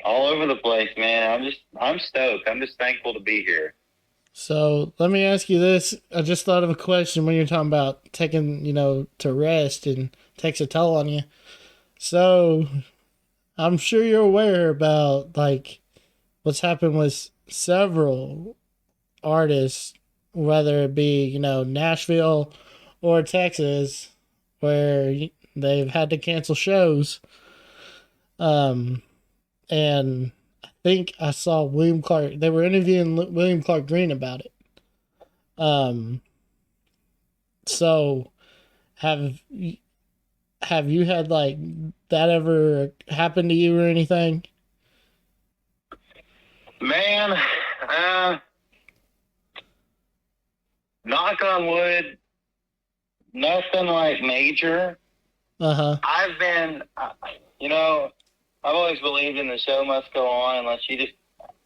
all over the place, man. I'm stoked. I'm just thankful to be here. So let me ask you this. I just thought of a question when you're talking about taking, to rest and takes a toll on you. So I'm sure you're aware about like what's happened with several artists, whether it be, Nashville or Texas, where they've had to cancel shows. Um, and I think I saw William Clark. They were interviewing William Clark Green about it. Um, so have have you had like that ever happen to you or anything? Man, knock on wood, nothing like major. Uh huh. I've been, you know, I've always believed in the show must go on unless you just.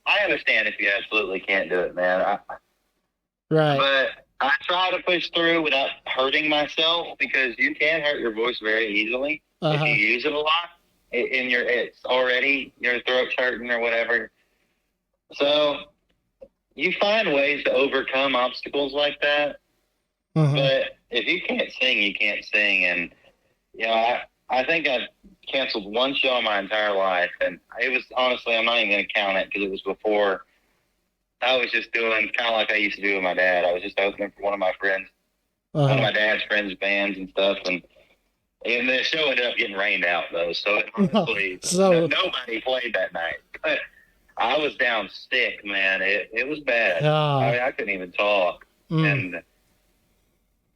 I understand if you absolutely can't do it, man. Right. But I try to push through without hurting myself because you can hurt your voice very easily if you use it a lot. It's already your throat's hurting or whatever. So you find ways to overcome obstacles like that. But if you can't sing, you can't sing. And I think I've canceled one show in my entire life, and it was honestly, I'm not even going to count it because it was before. I was just doing kind of like I used to do with my dad. I was just opening for one of my friends, one of my dad's friends' bands and stuff, and the show ended up getting rained out though. So honestly, nobody played that night. But I was down sick, man. It was bad. I mean, I couldn't even talk, and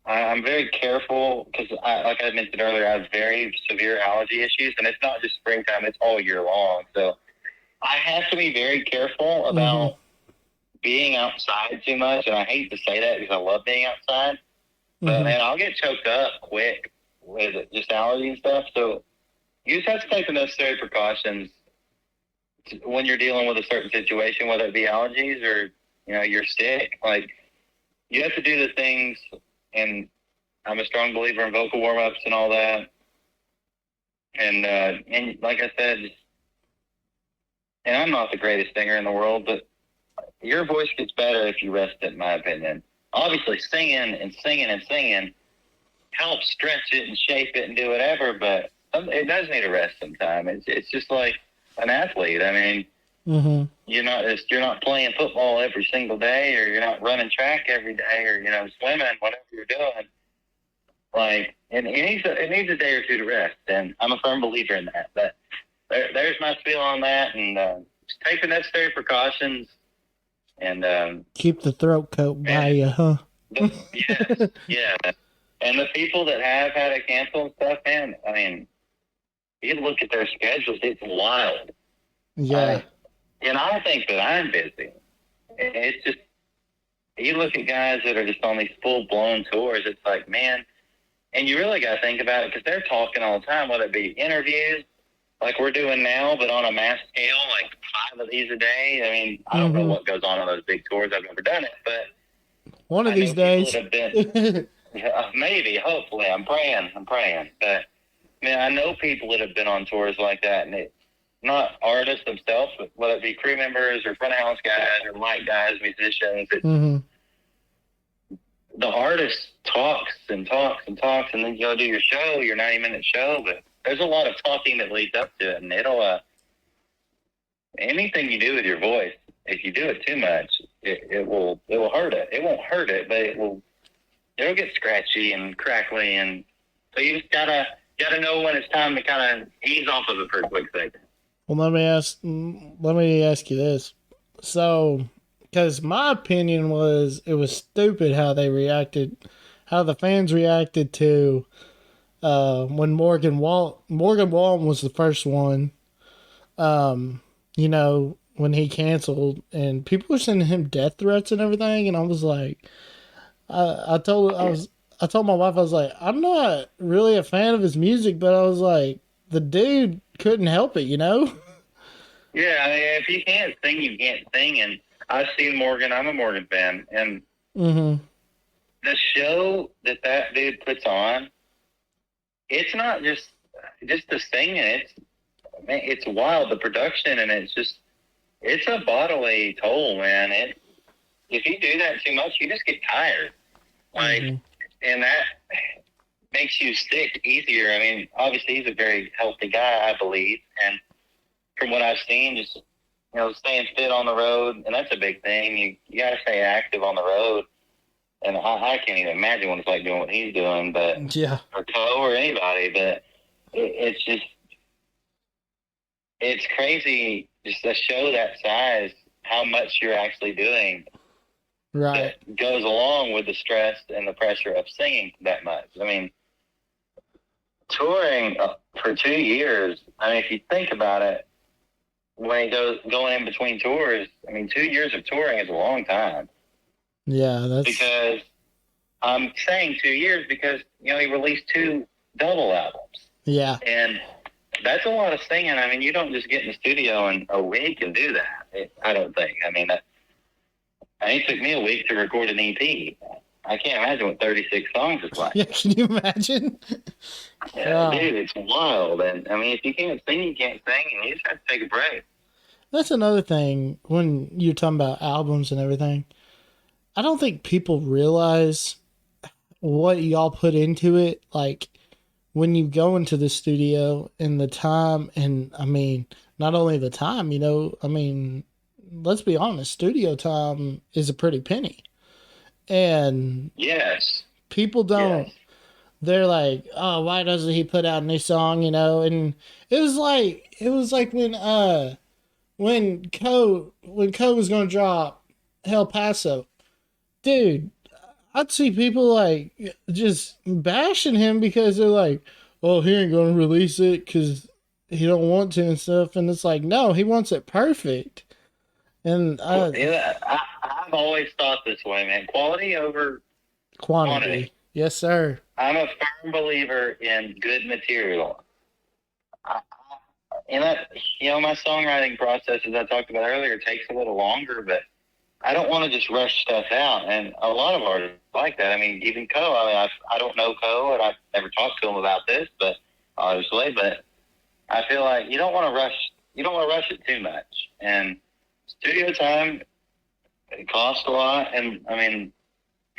I'm very careful because, like I mentioned earlier, I have very severe allergy issues, and it's not just springtime; it's all year long. So I have to be very careful about being outside too much. And I hate to say that because I love being outside, but man, I'll get choked up quick with just allergy and stuff. So you just have to take the necessary precautions when you're dealing with a certain situation, whether it be allergies or you're sick. Like you have to do the things. And I'm a strong believer in vocal warm-ups and all that. And like I said, and I'm not the greatest singer in the world, but your voice gets better if you rest it, in my opinion. Obviously, singing helps stretch it and shape it and do whatever, but it does need a rest sometime. It's just like an athlete. I mean, you're not playing football every single day, or you're not running track every day, or swimming, whatever you're doing. Like it needs a day or two to rest, and I'm a firm believer in that. But there's my spiel on that, and just take the necessary precautions, and keep the throat coat by you, huh? Yes, yeah. And the people that have had it canceled and stuff, man, I mean, you look at their schedules; it's wild. Yeah. And I think that I'm busy. It's just, you look at guys that are just on these full-blown tours, it's like, man, and you really got to think about it because they're talking all the time, whether it be interviews like we're doing now, but on a mass scale, like 5 of these a day. I mean, I don't know what goes on those big tours. I've never done it, but one of these days. Maybe, hopefully. I'm praying. But, man, I know people that have been on tours like that, and it's not artists themselves, but whether it be crew members or front of house guys or light guys, musicians. The artist talks and talks and talks, and then you go do your show, your 90-minute show, but there's a lot of talking that leads up to it, and it'll anything you do with your voice, if you do it too much, it will hurt it. It won't hurt it, but it'll get scratchy and crackly, and so you just gotta know when it's time to kind of ease off of it for a quick second. Well, let me ask you this. So, because my opinion was it was stupid how the fans reacted to when Morgan Wallen was the first one. When he canceled, and people were sending him death threats and everything, and I was like, I told my wife, I was like, I'm not really a fan of his music, but I was like, the dude couldn't help it, Yeah, I mean, if you can't sing, you can't sing. And I've seen Morgan. I'm a Morgan fan. And the show that dude puts on, it's not just the singing. It's wild, the production, and it's a bodily toll, man. If you do that too much, you just get tired. And that makes you sick easier. I mean, obviously he's a very healthy guy, I believe, and from what I've seen, just staying fit on the road, and that's a big thing. You got to stay active on the road, and I can't even imagine what it's like doing what he's doing, but or Toe or anybody, but it's just it's crazy just a show that size, how much you're actually doing Right. that goes along with the stress and the pressure of singing that much. I mean, touring for 2 years, I mean, if you think about it, when he goes going in between tours, I mean, 2 years of touring is a long time. Yeah, that's Because I'm saying 2 years because, you know, he released 2 double albums. yeah. And that's a lot of singing. I mean, you don't just get in the studio in a week and do that. I don't think. I mean, it took me a week to record an EP. I can't imagine what 36 songs is like. Yeah, can you imagine? Yeah, dude, it's wild. And I mean, if you can't sing, you can't sing, and you just have to take a break. That's another thing when you're talking about albums and everything. I don't think people realize what y'all put into it. Like when you go into the studio and the time, and I mean, not only the time, you know, I mean, let's be honest, studio time is a pretty penny. And Yes. people don't, Yes. they're like, oh, why doesn't he put out a new song, you know? And it was like when Cole was gonna drop El Paso, dude, I'd see people like just bashing him because they're like, oh, he ain't gonna release it because he don't want to and stuff. And it's like, no, he wants it perfect. And Yeah, I've always thought this way, man. Quality over quantity. quantity. Yes, sir. I'm a firm believer in good material. And that, you know, my songwriting process, as I talked about earlier, takes a little longer, but I don't want to just rush stuff out. And a lot of artists like that. I mean, even Ko. I mean, I don't know Ko, and I've never talked to him about this, but obviously, but I feel like you don't want to rush. You don't want to rush it too much. And studio time, it costs a lot, and I mean,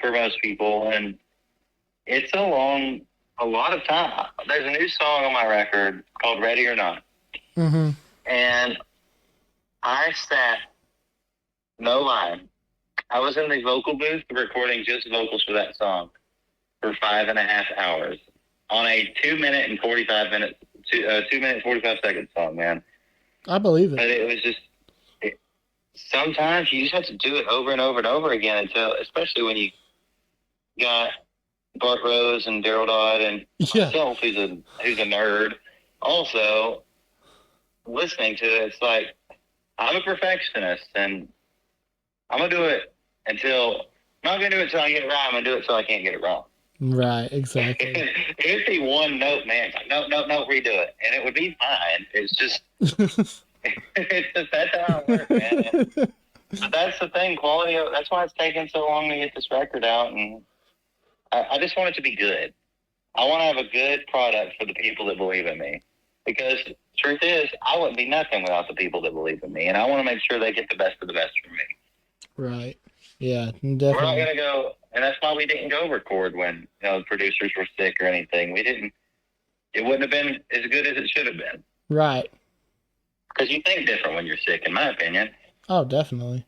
for most people, and it's a lot of time. There's a new song on my record called "Ready or Not." Mm-hmm. And I sat, no lie, I was in the vocal booth recording just vocals for that song for 5.5 hours on a 2 minute and 45 minutes, 2 minute 45 second song, man. I believe But it. it was just, sometimes you just have to do it over and over and over again until, especially when you got Bart Rose and Daryl Dodd and Yeah. myself, who's a nerd, also listening to it. It's like, I'm a perfectionist, and I'm gonna do it I'm not gonna do it until I get it right. I'm gonna do it so I can't get it wrong. Right, exactly. It'd be one note, man. It's like, no, redo it, and it would be fine. It's just, that's how it works, man. But that's the thing, quality. That's why it's taken so long to get this record out, and I just want it to be good. I want to have a good product for the people that believe in me, because truth is, I wouldn't be nothing without the people that believe in me, and I want to make sure they get the best of the best from me. Right. Yeah, We're not definitely. going to go, and that's why we didn't go record when, you know, the producers were sick or anything. We didn't. It wouldn't have been as good as it should have been. Right. Because you think different when you're sick, in my opinion. Oh, definitely.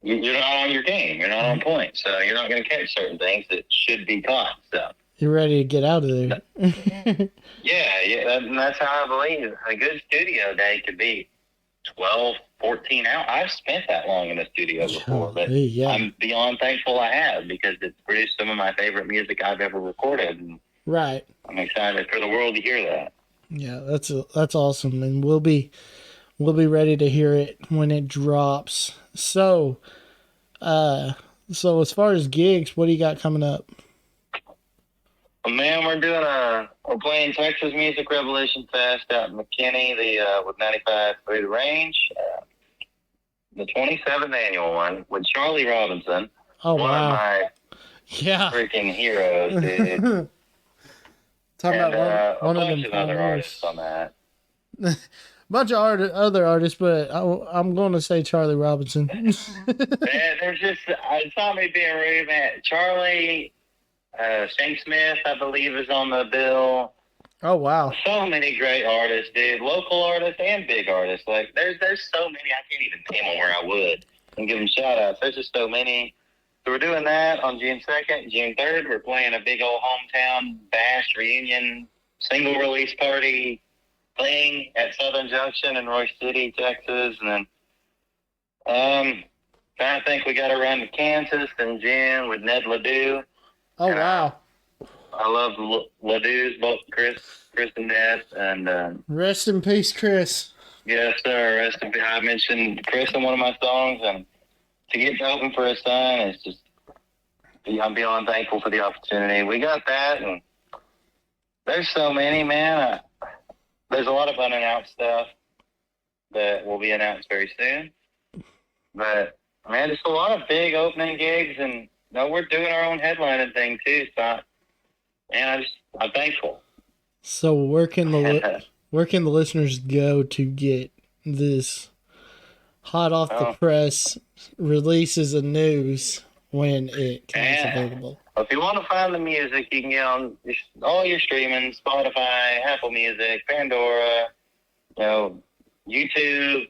You're not on your game. You're not on point. So you're not going to catch certain things that should be caught. So You're ready to get out of there. yeah, and that's how I believe. A good studio day could be 12, 14 hours. I've spent that long in the studio before, but Yeah. I'm beyond thankful I have, because it's produced some of my favorite music I've ever recorded. And Right. I'm excited for the world to hear that. Yeah, that's awesome, and we'll be ready to hear it when it drops. So as far as gigs, what do you got coming up? Well, man, we're playing Texas Music Revolution Fest out in McKinney, with 95 through the range, the 27th annual one with Charlie Robinson. Oh, one wow. of my Yeah. freaking heroes, dude. Talking And about a one of bunch them of other pioneers. artists on that. Bunch of other artists, but I'm going to say Charlie Robinson. Man, there's just, it's not me being rude, man. Charlie, Shane Smith, I believe, is on the bill. Oh, wow. So many great artists, dude. Local artists and big artists. Like, there's so many, I can't even name them where I would and give them shout outs. There's just so many. So we're doing that on June 2nd. June 3rd, we're playing a big old hometown bash reunion single release party playing at Southern Junction in Roy City, Texas, and then I think we got to run to Kansas in June with Ned Ledoux. Oh, and wow. I love Ledoux's, both Chris and Ned, and Rest in peace, Chris. yes, sir. Rest in peace. I mentioned Chris in one of my songs, and to get to open for his son is just, I'm beyond thankful for the opportunity. We got that, and there's so many, man. There's a lot of unannounced stuff that will be announced very soon. But, man, just a lot of big opening gigs, and we're doing our own headlining thing, too. So, I'm thankful. So where can the listeners go to get this hot off the press releases of news when it comes available? Well, if you want to find the music, you can get on all your streaming, Spotify, Apple Music, Pandora, YouTube,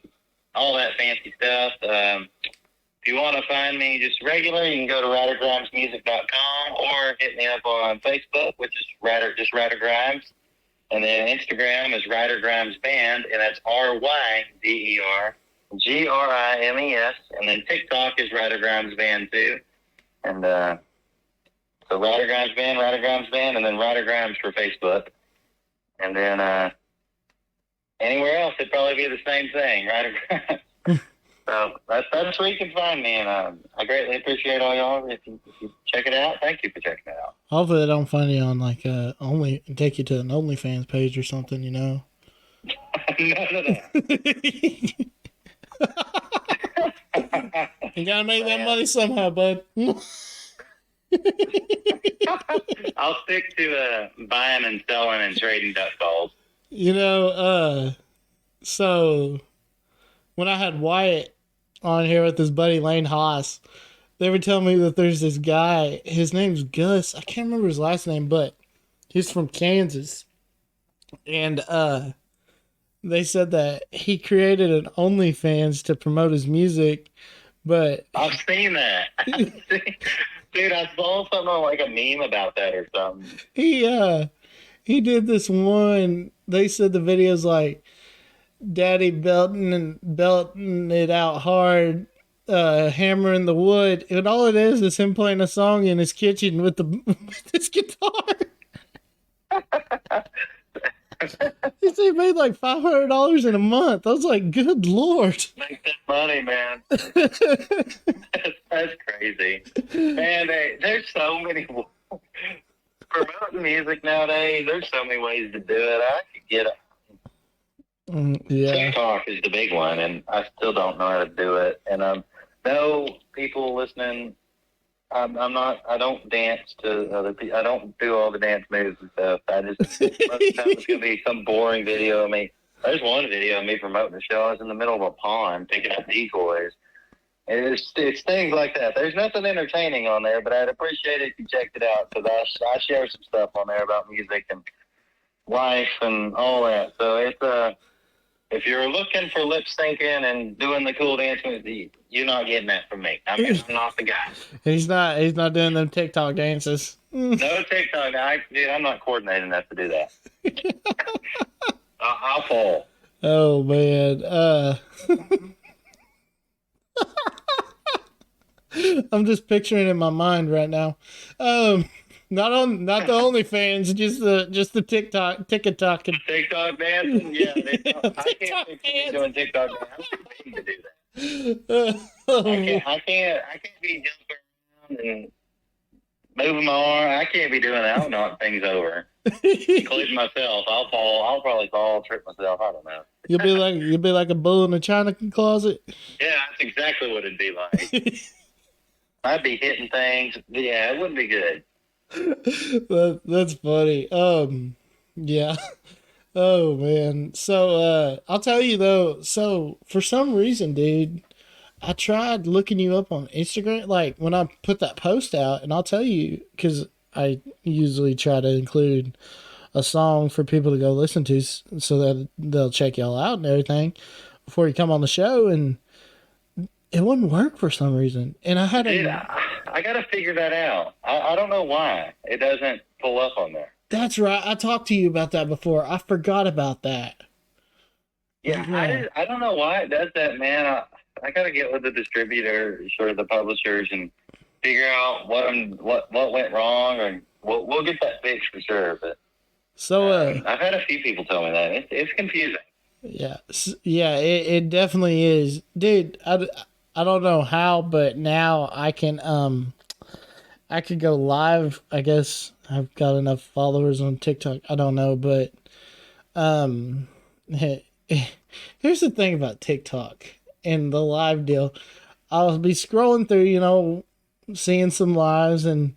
all that fancy stuff. If you want to find me just regular, you can go to RyderGrimesMusic.com or hit me up on Facebook, which is Ryder Grimes. And then Instagram is Ryder Grimes Band, and that's RYDERGRIMES. And then TikTok is Ryder Grimes Band too. And so Ryder Grimes Band, and then Ryder Grimes for Facebook. And then anywhere else, it'd probably be the same thing, Ryder Grimes. So that's where you can find me, and I greatly appreciate all y'all. If you check it out, thank you for checking it out. Hopefully they don't find you on take you to an OnlyFans page or something, No. You gotta make that money somehow, bud. I'll stick to buying and selling and trading duck calls. So when I had Wyatt on here with his buddy Lane Haas, they were telling me that there's this guy, his name's Gus. I can't remember his last name, but he's from Kansas. And they said that he created an OnlyFans to promote his music, but I've seen that. Dude, I saw something on like a meme about that or something. He did this one. They said the video's like Daddy belting it out hard, hammering the wood, and all it is him playing a song in his kitchen with his guitar. He said he made like $500 in a month. I was like, good Lord. Make that money, man. That's crazy. Man, there's so many promoting music nowadays. There's so many ways to do it. I could get TikTok is the big one, and I still don't know how to do it. And no people listening. I don't dance to other people. I don't do all the dance moves and stuff. Most of the time it's gonna be some boring video of me. There's one video of me promoting a show. I was in the middle of a pond picking up decoys. And it's things like that. There's nothing entertaining on there, but I'd appreciate it if you checked it out, because I share some stuff on there about music and life and all that. So it's if you're looking for lip syncing and doing the cool dance moves, you're not getting that from me. I'm not the guy. He's not doing them TikTok dances. No TikTok. I'm not coordinating enough to do that. I'll fall. Oh man. I'm just picturing it in my mind right now. Not the OnlyFans, just the TikTok dancing. TikTok dancing, yeah. I can't be doing TikTok dancing. I'm too big to do that. I can't be jumping around and moving my arm. I can't be doing that. I don't knock things over, including myself. I'll fall. I'll probably fall, trip myself. I don't know. You'll be like a bull in a china closet. Yeah, that's exactly what it'd be like. I'd be hitting things. Yeah, it wouldn't be good. That's funny. Yeah. Oh man. So I'll tell you though. So for some reason, dude, I tried looking you up on Instagram, like when I put that post out, and I'll tell you, because I usually try to include a song for people to go listen to, so that they'll check y'all out and everything before you come on the show, and it wouldn't work for some reason. And I had I got to figure that out. I don't know why it doesn't pull up on there. That's right. I talked to you about that before. I forgot about that. Yeah, I don't know why it does that, man. I got to get with the distributors or the publishers and figure out what went wrong, and we'll get that fixed for sure. But So, I've had a few people tell me that it's confusing. yeah, it definitely is, dude. I don't know how, but now I could go live. I guess I've got enough followers on TikTok. I don't know, but um, here's the thing about TikTok and the live deal. I'll be scrolling through, seeing some lives and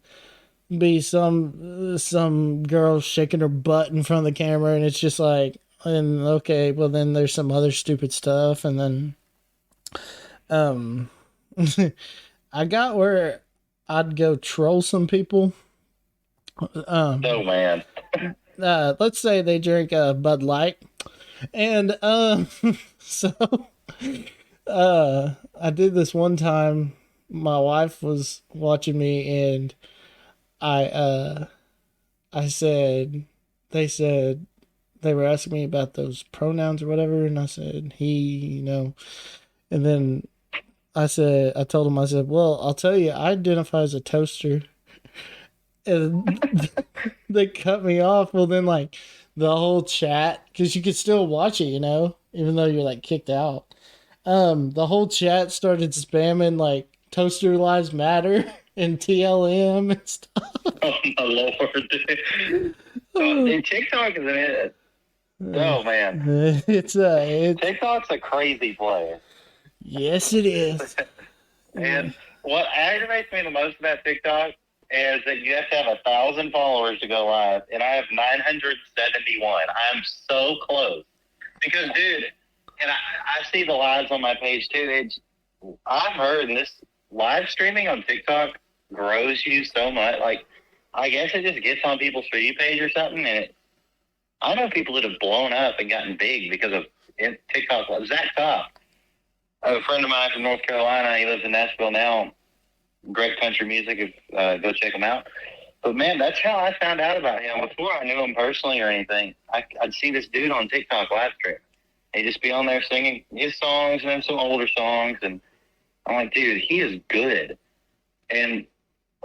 be some girl shaking her butt in front of the camera, and it's just like, and okay, well then there's some other stupid stuff, and then um, I got where I'd go troll some people. Oh man, Let's say they drink a Bud Light, and so I did this one time. My wife was watching me, and I said, they were asking me about those pronouns or whatever, and I said he, and then I told him, I said, well, I'll tell you, I identify as a toaster. And they cut me off. Well, then, like, the whole chat, because you could still watch it, even though you're, like, kicked out. The whole chat started spamming, like, Toaster Lives Matter and TLM and stuff. oh my lord, dude, TikTok is an it. Oh man, It's TikTok's a crazy place. yes, it is. And what aggravates me the most about TikTok is that you have to have 1,000 followers to go live, and I have 971. I'm so close. Because, dude, and I see the lives on my page too. I've heard this live streaming on TikTok grows you so much. Like, I guess it just gets on people's For You page or something, and I know people that have blown up and gotten big because of TikTok. Zach Top, a friend of mine from North Carolina, he lives in Nashville now. Great country music. Go check him out. But man, that's how I found out about him. Before I knew him personally or anything, I'd see this dude on TikTok live stream. He'd just be on there singing his songs and then some older songs, and I'm like, dude, he is good. And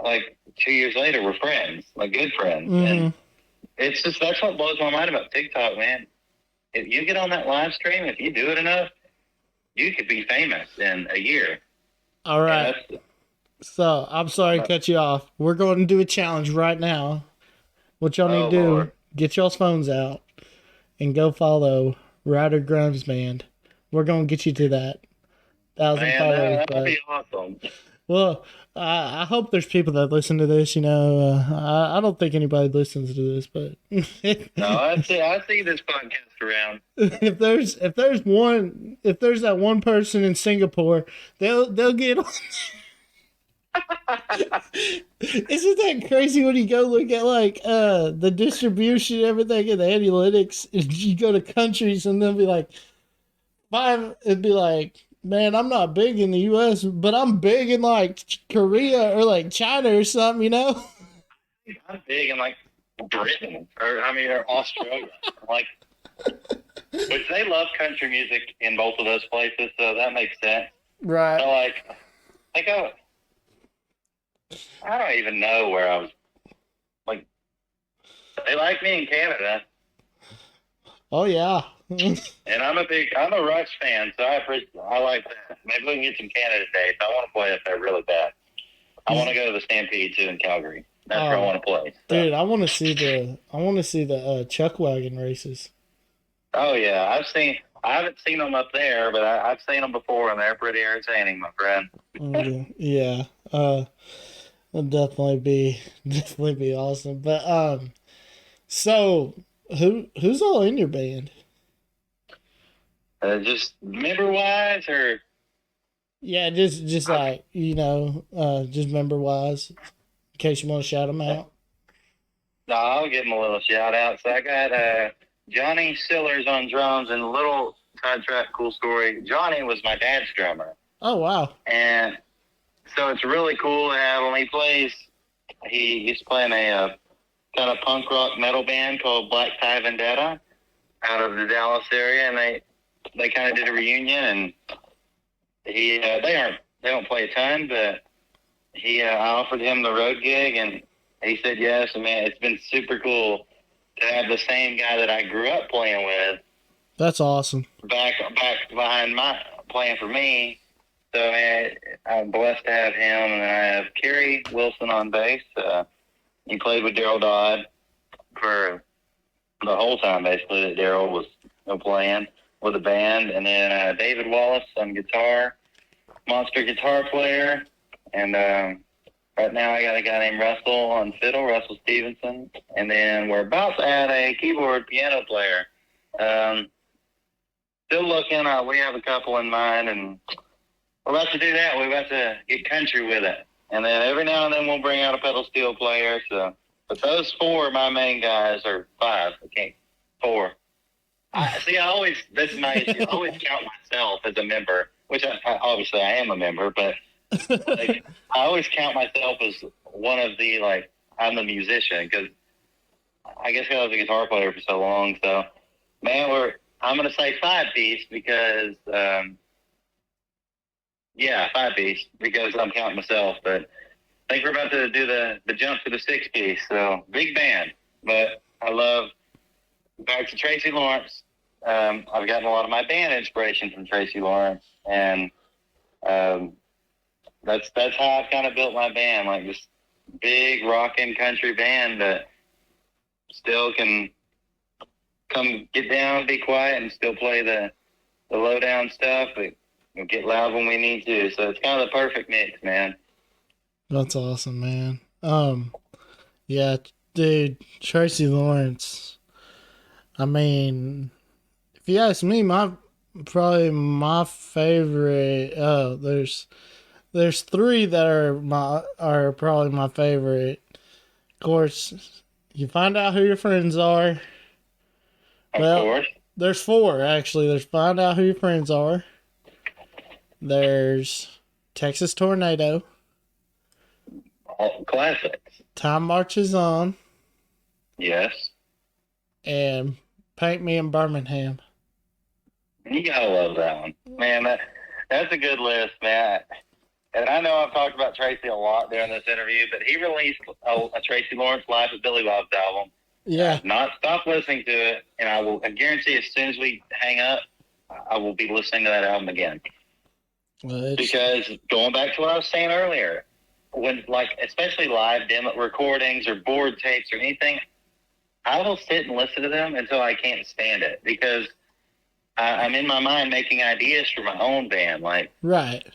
like 2 years later, we're friends, like good friends. Mm-hmm. And it's just, that's what blows my mind about TikTok, man. If you get on that live stream, if you do it enough, you could be famous in a year. All right. So, I'm sorry to cut you off. We're going to do a challenge right now. What y'all need to do, Lord. Get y'all's phones out and go follow Ryder Grimes Band. We're going to get you to that 1,000 followers. That'd be awesome. Well, I hope there's people that listen to this. I don't think anybody listens to this, but no, I see this podcast around. If there's that one person in Singapore, they'll get on. Isn't that crazy when you go look at like the distribution and everything and the analytics? You go to countries and they'll be like it'd be like, man, I'm not big in the US, but I'm big in like Korea or like China or something, I'm big in like Britain or Australia. Like, which they love country music in both of those places, so that makes sense. Right. So I don't even know where I was. Like, they like me in Canada. Oh yeah. And I'm a Rush fan, so I like that. Maybe we can get some Canada dates. I want to play up there really bad. I want to go to the Stampede too in Calgary. That's where I want to play. So. Dude, I want to see the chuck wagon races. Oh yeah, I haven't seen them up there, but I've seen them before, and they're pretty entertaining, my friend. Yeah. It'll definitely be awesome. But so who's all in your band? Just member wise, or yeah, just like just member wise, in case you want to shout them out. No, I'll give them a little shout out. So I got Johnny Sillers on drums, and a little sidetrack, cool story. Johnny was my dad's drummer. Oh wow! And so it's really cool to have him. He's playing a kind of punk rock metal band called Black Tie Vendetta out of the Dallas area, and they kind of did a reunion, and they don't play a ton, but I offered him the road gig, and he said yes. And man, it's been super cool to have the same guy that I grew up playing with That's awesome. back behind my playing for me. So man, I'm blessed to have him, and then I have Kerry Wilson on bass. He played with Daryl Dodd for the whole time, basically, that Daryl was playing with the band, and then David Wallace on guitar, monster guitar player, and right now I got a guy named Russell on fiddle, Russell Stevenson, and then we're about to add a keyboard piano player. Still looking. We have a couple in mind, and we're about to do that. We're about to get country with it, and then every now and then we'll bring out a pedal steel player. So, but those four are my main guys, or five. Okay, four. I always, that's my issue. I always count myself as a member, which obviously I am a member, but like, I always count myself as one of the, like, I'm a musician, because I guess I was a guitar player for so long. So, man, I'm going to say 5-piece because, 5-piece because I'm counting myself, but I think we're about to do the jump to the 6-piece. So, big band, but I love, back to Tracy Lawrence. I've gotten a lot of my band inspiration from Tracy Lawrence, and that's how I've kind of built my band, like this big rockin' country band that still can come get down, be quiet, and still play the low down stuff, but get loud when we need to. So it's kind of the perfect mix, man. That's awesome, man. Yeah, dude, Tracy Lawrence. I mean, if you ask me, probably my favorite. Oh, there's three that are probably my favorite. Of course, you find out who your friends are. Of course. There's four actually. There's Find Out Who Your Friends Are. There's Texas Tornado. All classics. Time Marches On. Yes. And Paint Me in Birmingham. You gotta love that one, man. That's a good list, man. And I know I've talked about Tracy a lot during this interview, but he released a Tracy Lawrence Live at Billy Bob's album. Yeah. I've not stopped listening to it, and I guarantee as soon as we hang up, I will be listening to that album again. Well, because going back to what I was saying earlier, when, like, especially live demo recordings or board tapes or anything, I will sit and listen to them until I can't stand it, because I'm in my mind making ideas for my own band, like right.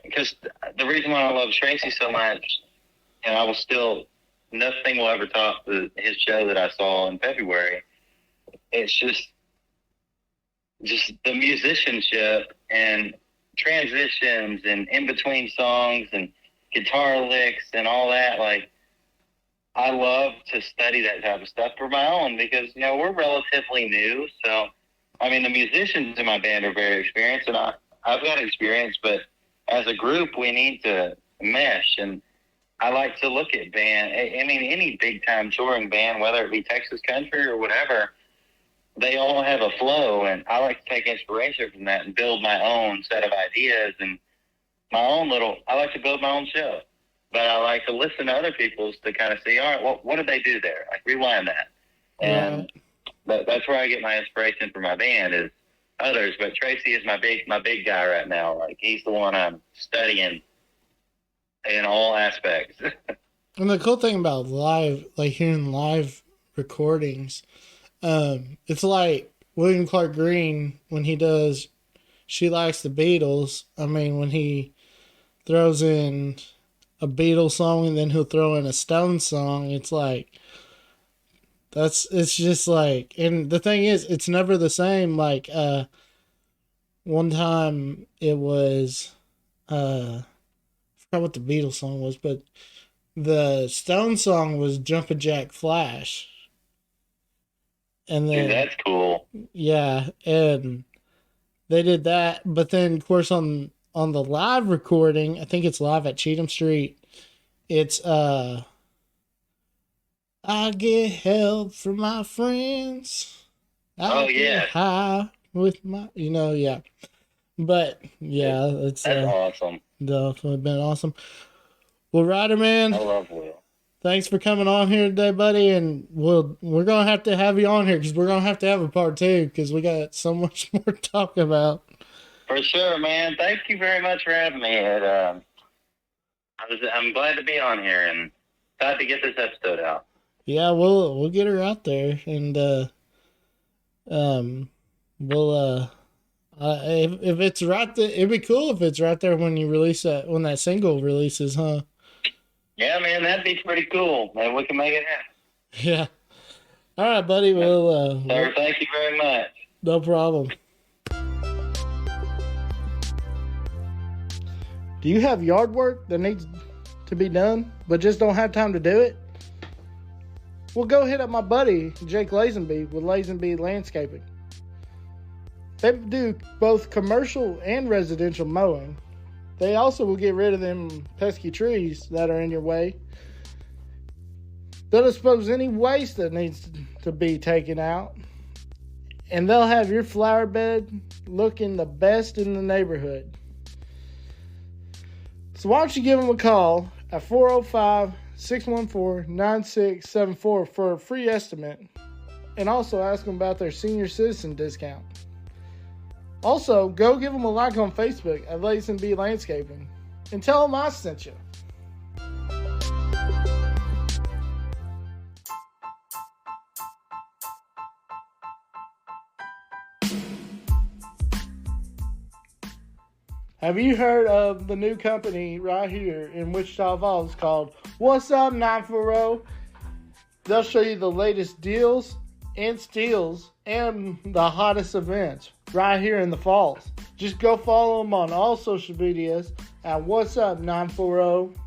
Because the reason why I love Tracy so much, and I will still, nothing will ever top his show that I saw in February. It's just the musicianship and transitions and in between songs and guitar licks and all that. Like, I love to study that type of stuff for my own, because, we're relatively new. So, I mean, the musicians in my band are very experienced, and I've got experience, but as a group, we need to mesh. And I like to look at any big time touring band, whether it be Texas country or whatever, they all have a flow, and I like to take inspiration from that and build my own set of ideas and I like to build my own show. But I like to listen to other people's to kind of see, all right, what did they do there? Like, rewind that. And that's where I get my inspiration for my band, is others. But Tracy is my big guy right now. Like, he's the one I'm studying in all aspects. And the cool thing about live, like hearing live recordings, it's like William Clark Green when he does She Likes the Beatles. I mean, when he throws in a Beatles song and then he'll throw in a Stones song, it's like, it's just like, and the thing is, it's never the same. Like, one time it was, I forgot what the Beatles song was, but the Stone song was Jumpin' Jack Flash. And then, Dude, that's cool. Yeah, and they did that, but then of course on the live recording, I think it's live at Cheatham Street, it's I get help from my friends. I get high with my, yeah. But yeah, it's That's awesome. definitely been awesome. Well, Ryder, man, I love Will. thanks for coming on here today, buddy. And we're gonna have you on here because we're gonna have to have a part 2 because we got so much more to talk about. For sure, man. Thank you very much for having me. I'm glad to be on here and glad to get this episode out. Yeah, we'll get her out there, and we'll if it's right there, it'd be cool if it's right there when you release when that single releases, huh? Yeah, man, that'd be pretty cool. Maybe we can make it happen. Yeah. All right, buddy. Sir, thank you very much. No problem. Do you have yard work that needs to be done, but just don't have time to do it? Well, go hit up my buddy, Jake Lazenby, with Lazenby Landscaping. They do both commercial and residential mowing. They also will get rid of them pesky trees that are in your way. They'll dispose any waste that needs to be taken out. And they'll have your flower bed looking the best in the neighborhood. So why don't you give them a call at 405-614-9674 for a free estimate, and also ask them about their senior citizen discount. Also, go give them a like on Facebook at Lazenby Landscaping and tell them I sent you. Have you heard of the new company right here in Wichita Falls called What's Up 940? They'll show you the latest deals and steals and the hottest events right here in the falls. Just go follow them on all social medias at What's Up 940.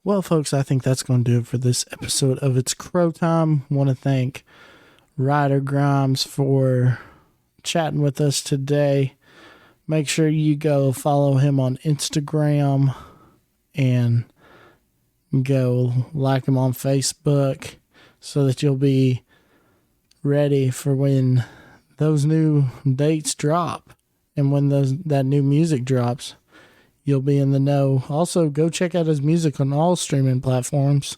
Well, folks, I think that's going to do it for this episode of It's Crow Time. Want to thank Ryder Grimes for chatting with us today. Make sure you go follow him on Instagram and go like him on Facebook so that you'll be ready for when those new dates drop and when that new music drops. You'll be in the know. Also, go check out his music on all streaming platforms.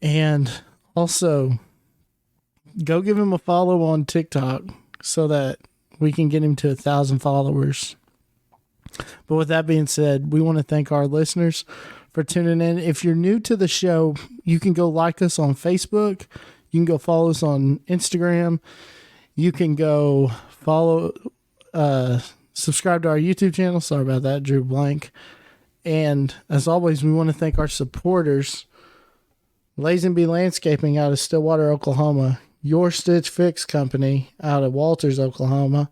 And also, go give him a follow on TikTok so that we can get him to 1,000 followers. But with that being said, we want to thank our listeners for tuning in. If you're new to the show, you can go like us on Facebook. You can go follow us on Instagram. You can go subscribe to our YouTube channel. Sorry about that, drew blank. And as always, we want to thank our supporters. Lazenby Landscaping out of Stillwater, Oklahoma. Your Stitch Fix Company out of Walters, Oklahoma.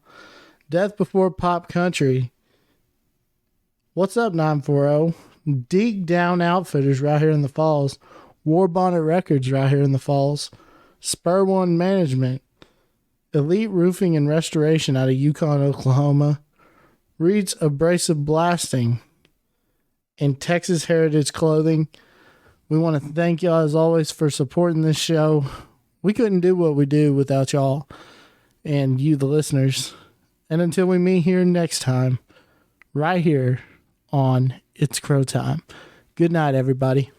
Death Before Pop Country. What's Up 940? Dig Down Outfitters right here in the Falls. War Bonnet Records right here in the Falls. Spur One Management. Elite Roofing and Restoration out of Yukon, Oklahoma. Reed's Abrasive Blasting. And Texas Heritage Clothing. We want to thank y'all as always for supporting this show. We couldn't do what we do without y'all and you, the listeners. And until we meet here next time, right here on It's Crow Time. Good night, everybody.